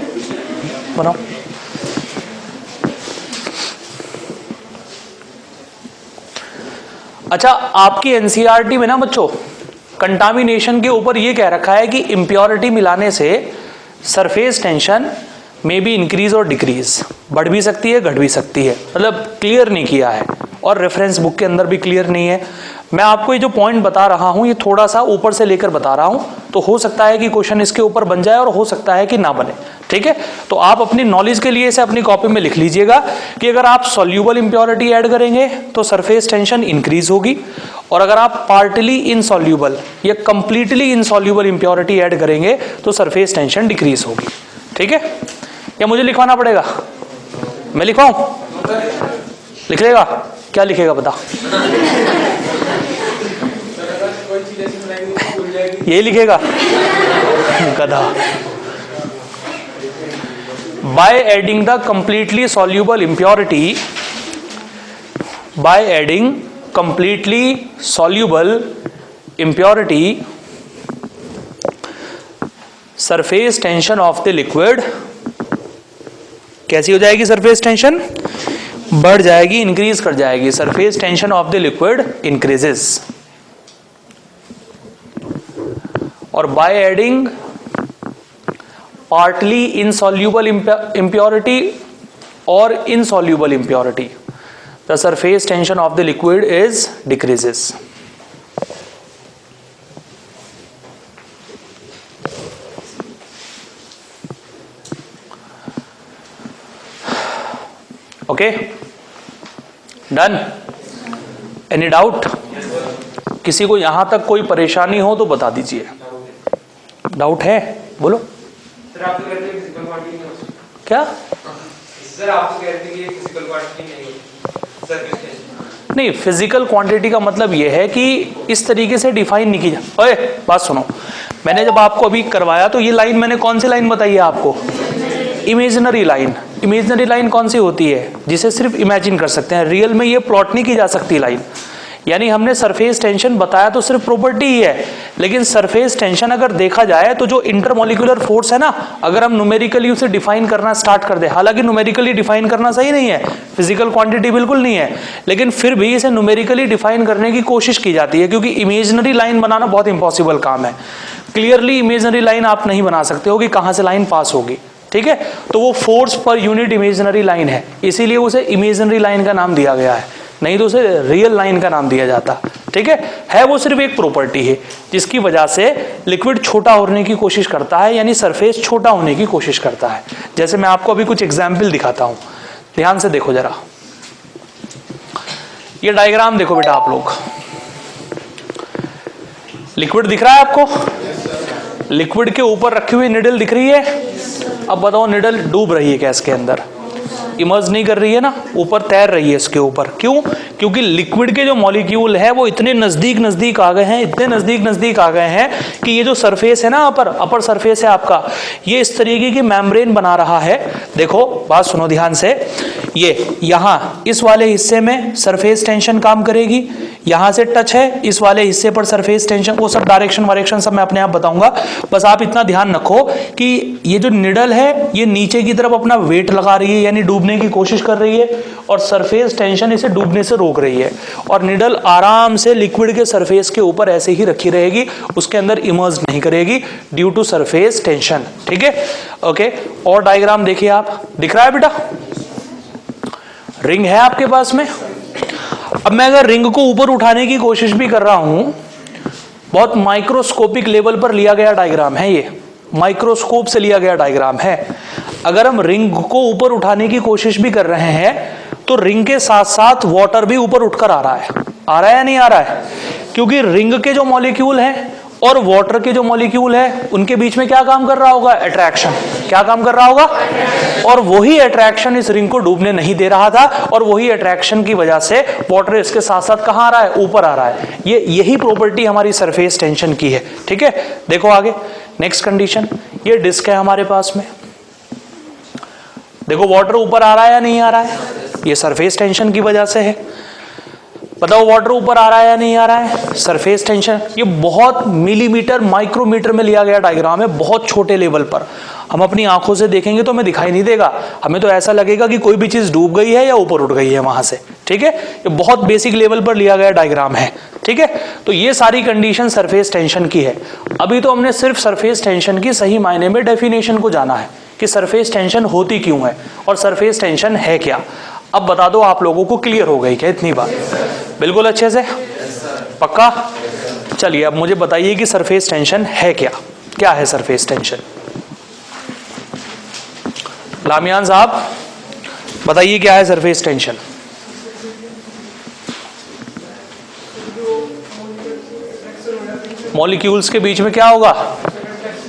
S1: बनाओ. अच्छा, आपकी एनसीईआरटी में ना बच्चों कंटामिनेशन के ऊपर ये कह रखा है कि इम्प्योरिटी मिलाने से surface tension may be increase और डिक्रीज, बढ़ भी सकती है घट भी सकती है. मतलब क्लियर नहीं किया है और रेफरेंस बुक के अंदर भी क्लियर नहीं है. मैं आपको ये जो पॉइंट बता रहा हूं ये थोड़ा सा ऊपर से लेकर बता रहा हूं, तो हो सकता है कि क्वेश्चन इसके ऊपर बन जाए और हो सकता है कि ना बने. ठीक है, तो आप अपनी नॉलेज के लिए इसे अपनी कॉपी में लिख लीजिएगा कि अगर आप सॉल्यूबल इंप्योरिटी ऐड करेंगे तो सरफेस टेंशन इंक्रीज होगी, और अगर आप पार्टली इनसॉल्यूबल या कंप्लीटली इनसॉल्यूबल इंप्योरिटी ऐड करेंगे तो सरफेस टेंशन डिक्रीज होगी. ठीक है, या मुझे लिखवाना पड़ेगा? मैं लिखवाऊं? लिख लेगा? क्या लिखेगा बता? यही लिखेगा गधा. By adding the completely soluble impurity, by adding completely soluble impurity, surface tension of the liquid कैसी हो जाएगी? सरफेस टेंशन बढ़ जाएगी, इंक्रीज कर जाएगी. Surface tension of the liquid increases. और by adding partly insoluble impurity or insoluble impurity, the surface tension of the liquid is decreases. Okay done, any doubt? किसी को यहां तक कोई परेशानी हो तो बता दीजिए। डाउट है? बोलो।
S2: सर आप तो कहते हैं फिजिकल क्वांटिटी नहीं होती।
S1: क्या
S2: सर आप तो कहते हैं कि फिजिकल क्वांटिटी नहीं होती सर्फेस टेंशन।
S1: नहीं, फिजिकल क्वांटिटी का मतलब यह है कि इस तरीके से डिफाइन नहीं की जा। ओए बात सुनो, मैंने जब आपको अभी करवाया तो ये लाइन मैंने कौन सी लाइन बताई है आपको? Imaginary line. इमेजिनरी लाइन कौन सी होती है? जिसे सिर्फ इमेजिन कर सकते हैं, रियल में ये प्लॉट नहीं की जा सकती लाइन। यानी हमने सरफेस टेंशन बताया तो सिर्फ प्रॉपर्टी ही है, लेकिन सरफेस टेंशन अगर देखा जाए तो जो इंटरमोलिकुलर फोर्स है ना, अगर हम न्यूमेरिकली उसे डिफाइन करना स्टार्ट कर दे, हालांकि न्यूमेरिकली डिफाइन करना सही नहीं है, फिजिकल क्वांटिटी बिल्कुल नहीं है, लेकिन फिर भी इसे न्यूमेरिकली डिफाइन करने की कोशिश की जाती है, क्योंकि इमेजिनरी लाइन बनाना बहुत इंपॉसिबल काम है। क्लियरली इमेजिनरी लाइन आप नहीं बना सकते हो कि कहां से लाइन पास होगी, ठीक है? तो वो force per unit imaginary line है, इसीलिए उसे इमेजिनरी लाइन का नाम दिया गया है, नहीं तो उसे रियल लाइन का नाम दिया जाता, ठीक है? वो सिर्फ एक प्रॉपर्टी है जिसकी वजह से लिक्विड छोटा होने की कोशिश करता है, यानी सरफेस छोटा होने की कोशिश करता है। जैसे मैं आपको अभी कुछ एग्जाम्पल दिखाता हूं, ध्यान से देखो जरा। ये डायग्राम देखो बेटा आप लोग, लिक्विड दिख रहा है आपको? लिक्विड के ऊपर रखी हुई निडल दिख रही है? अब बताओ निडल डूब रही है क्या इसके अंदर? इमर्ज नहीं कर रही है ना, ऊपर तैर रही है इसके ऊपर। क्यों? क्योंकि लिक्विड के जो मॉलिक्यूल है वो इतने नजदीक आ गए हैं, इतने नजदीक आ गए हैं कि ये जो सरफेस है ना, अपर सरफेस है आपका, ये इस तरीके की मेम्ब्रेन बना रहा है। देखो बात सुनो ध्यान से, ये यहां इस वाले हिस्से में सरफेस टेंशन काम करेगी, यहां से टच है, इस वाले हिस्से पर सरफेस टेंशन, वो सब डायरेक्शन सब मैं अपने आप बताऊंगा, बस आप इतना ध्यान रखो कि ये जो निडल है ये नीचे की तरफ अपना वेट लगा रही है, यानी डूबने की कोशिश कर रही है, और सरफेस टेंशन इसे डूबने से रोक रही है, और निडल आराम से लिक्विड के सरफेस के ऊपर ऐसे ही रखी रहेगी, उसके अंदर इमर्ज नहीं करेगी ड्यू टू सरफेस टेंशन, ठीक है? ओके, और डायग्राम देखिए आप, दिख रहा है बेटा? रिंग है आपके पास में। अब मैं अगर रिंग को ऊपर उठाने की कोशिश भी कर रहा हूं, बहुत माइक्रोस्कोपिक लेवल पर लिया गया डायग्राम है, ये माइक्रोस्कोप से लिया गया डायग्राम है। अगर हम रिंग को ऊपर उठाने की कोशिश भी कर रहे हैं तो रिंग के साथ साथ वाटर भी ऊपर उठकर आ रहा है या नहीं आ रहा है? क्योंकि रिंग के जो मॉलिक्यूल हैं और वाटर के जो मॉलिक्यूल है उनके बीच में क्या काम कर रहा होगा? अट्रैक्शन। क्या काम कर रहा होगा? और वही अट्रैक्शन इस रिंग को डूबने नहीं दे रहा था, और वही अट्रैक्शन की वजह से वाटर इसके साथ साथ कहां आ रहा है? ऊपर आ रहा है। यही प्रॉपर्टी हमारी सरफेस टेंशन की है, ठीक है? देखो आगे नेक्स्ट कंडीशन, ये डिस्क है हमारे पास में, देखो वाटर ऊपर आ रहा है या नहीं आ रहा है? ये सरफेस टेंशन की वजह से है। बताओ वाटर ऊपर आ रहा है या नहीं आ रहा है? Surface tension. ये बहुत मिलीमीटर माइक्रोमीटर में लिया गया डायग्राम है, बहुत छोटे लेवल पर। हम अपनी आंखों से देखेंगे तो हमें दिखाई नहीं देगा, हमें तो ऐसा लगेगा कि कोई भी चीज डूब गई है या ऊपर उठ गई है वहां से, ठीक है? ये बहुत बेसिक लेवल पर लिया गया डायग्राम है, ठीक है? तो ये सारी कंडीशन सरफेस टेंशन की है। अभी तो हमने सिर्फ सरफेस टेंशन की सही मायने में डेफिनेशन को जाना है कि सरफेस टेंशन होती क्यों है और सरफेस टेंशन है क्या। अब बता दो आप लोगों को क्लियर हो गई क्या इतनी बात? बिल्कुल अच्छे से, पक्का? चलिए अब मुझे बताइए कि सरफेस टेंशन है क्या? क्या है सरफेस टेंशन? लामियान साहब बताइए क्या है सरफेस टेंशन? मॉलिक्यूल्स के बीच में क्या होगा?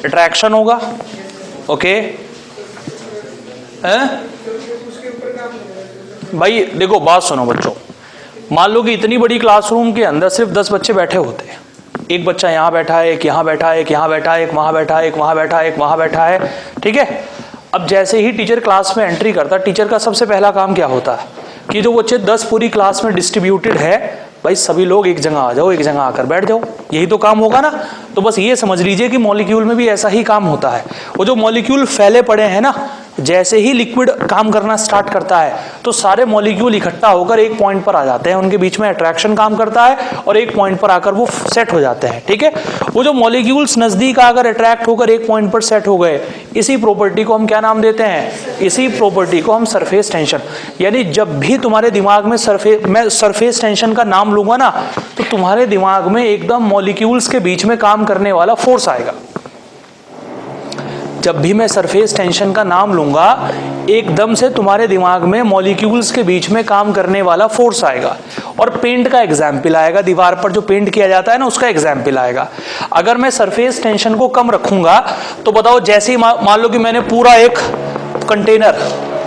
S1: अट्रैक्शन होगा, ओके? भाई देखो बात सुनो बच्चों, मान लो कि इतनी बड़ी क्लासरूम के अंदर सिर्फ 10 बच्चे बैठे होते हैं, एक बच्चा यहाँ बैठा है, एक यहाँ बैठा है, एक यहाँ बैठा है, एक वहाँ बैठा है, एक वहाँ बैठा है, एक वहाँ बैठा है, ठीक है? अब जैसे ही टीचर क्लास में एंट्री करता है, टीचर का सबसे पहला काम क्या होता है कि जो बच्चे 10 पूरी क्लास में डिस्ट्रीब्यूटेड है, भाई सभी लोग एक जगह आ जाओ, एक जगह आकर बैठ जाओ, यही तो काम होगा ना। तो बस ये समझ लीजिए कि मॉलिक्यूल में भी ऐसा ही काम होता है। वो जो मॉलिक्यूल फैले पड़े हैं ना, जैसे ही लिक्विड काम करना स्टार्ट करता है तो सारे मॉलिक्यूल इकट्ठा होकर एक पॉइंट पर आ जाते हैं, उनके बीच में अट्रैक्शन काम करता है और एक पॉइंट पर आकर वो सेट हो जाते हैं, ठीक है? वो जो मॉलिक्यूल्स नजदीक आकर अट्रैक्ट होकर एक पॉइंट पर सेट हो गए, इसी प्रॉपर्टी को हम क्या नाम देते हैं? इसी प्रॉपर्टी को हम सरफेस टेंशन। यानी जब भी तुम्हारे दिमाग में मैं सरफेस टेंशन का नाम लूंगा ना, तो तुम्हारे दिमाग में एकदम मॉलिक्यूल्स के बीच में काम करने वाला फोर्स आएगा। जब भी मैं सरफेस टेंशन का नाम लूंगा एकदम से तुम्हारे दिमाग में मॉलिक्यूल्स के बीच में काम करने वाला फोर्स आएगा और पेंट का एग्जाम्पल आएगा, दीवार पर जो पेंट किया जाता है ना उसका एग्जाम्पल आएगा। अगर मैं सरफेस टेंशन को कम रखूंगा तो बताओ, जैसे ही मान लो कि मैंने पूरा एक कंटेनर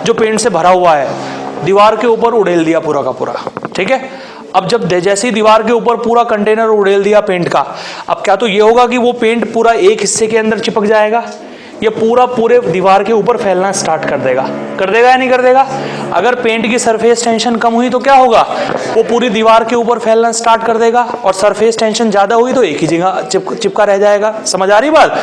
S1: जो पेंट से भरा हुआ है दीवार के ऊपर उड़ेल दिया पूरा का पूरा, ठीक है। अब जब जैसे ही दीवार के ऊपर पूरा कंटेनर उड़ेल दिया पेंट का, अब क्या तो ये होगा कि वो पेंट पूरा एक हिस्से के अंदर चिपक जाएगा, ये पूरा पूरे दीवार के ऊपर फैलना स्टार्ट कर देगा या नहीं कर देगा? अगर पेंट की सरफेस टेंशन कम हुई तो क्या होगा, वो पूरी दीवार के ऊपर फैलना स्टार्ट कर देगा, और सरफेस टेंशन ज्यादा हुई तो एक ही जगह चिपका रह जाएगा। समझ आ रही बात?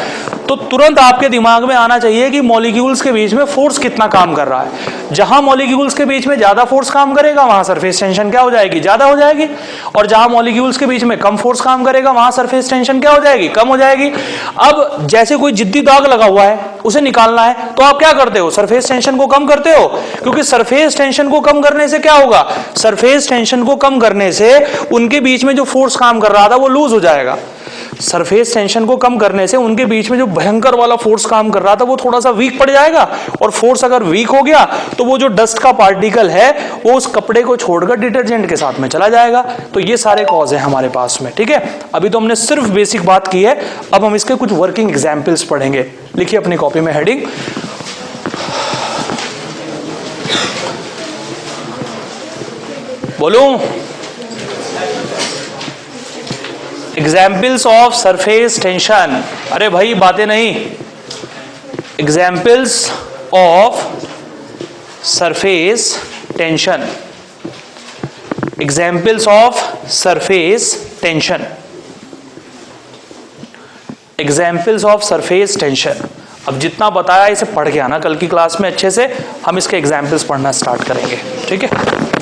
S1: तो तुरंत आपके दिमाग में आना चाहिए कि मॉलिक्यूल्स के बीच में फोर्स कितना काम कर रहा है। जहां मॉलिक्यूल्स के बीच में ज्यादा फोर्स काम करेगा वहां सरफेस टेंशन क्या हो जाएगी, ज्यादा हो जाएगी, और जहां मॉलिक्यूल्स के बीच में कम फोर्स काम करेगा वहां सरफेस टेंशन क्या हो जाएगी, कम हो जाएगी। अब जैसे कोई जिद्दी दाग लगा हुआ है उसे निकालना है तो आप क्या करते हो, सरफेस टेंशन को कम करते हो, क्योंकि सरफेस टेंशन को कम करने से क्या होगा, सरफेस टेंशन को कम करने से उनके बीच में जो फोर्स काम कर रहा था वो लूज हो जाएगा। सरफेस टेंशन को कम करने से उनके बीच में जो भयंकर वाला फोर्स काम कर रहा था वो थोड़ा सा वीक पड़ जाएगा, और फोर्स अगर वीक हो गया तो वो जो डस्ट का पार्टिकल है वो उस कपड़े को छोड़कर डिटर्जेंट के साथ में चला जाएगा। तो ये सारे कॉज हैं हमारे पास में, ठीक है। अभी तो हमने सिर्फ बेसिक बात की है, अब हम इसके कुछ वर्किंग एग्जाम्पल्स पढ़ेंगे। लिखिए अपनी कॉपी में हेडिंग, बोलूं एग्जाम्पल्स ऑफ सरफेस टेंशन। अरे भाई बातें नहीं, examples of surface tension, examples of surface tension, examples of surface tension. अब जितना बताया इसे पढ़ के आना, कल की क्लास में अच्छे से हम इसके एग्जाम्पल्स पढ़ना स्टार्ट करेंगे, ठीक है।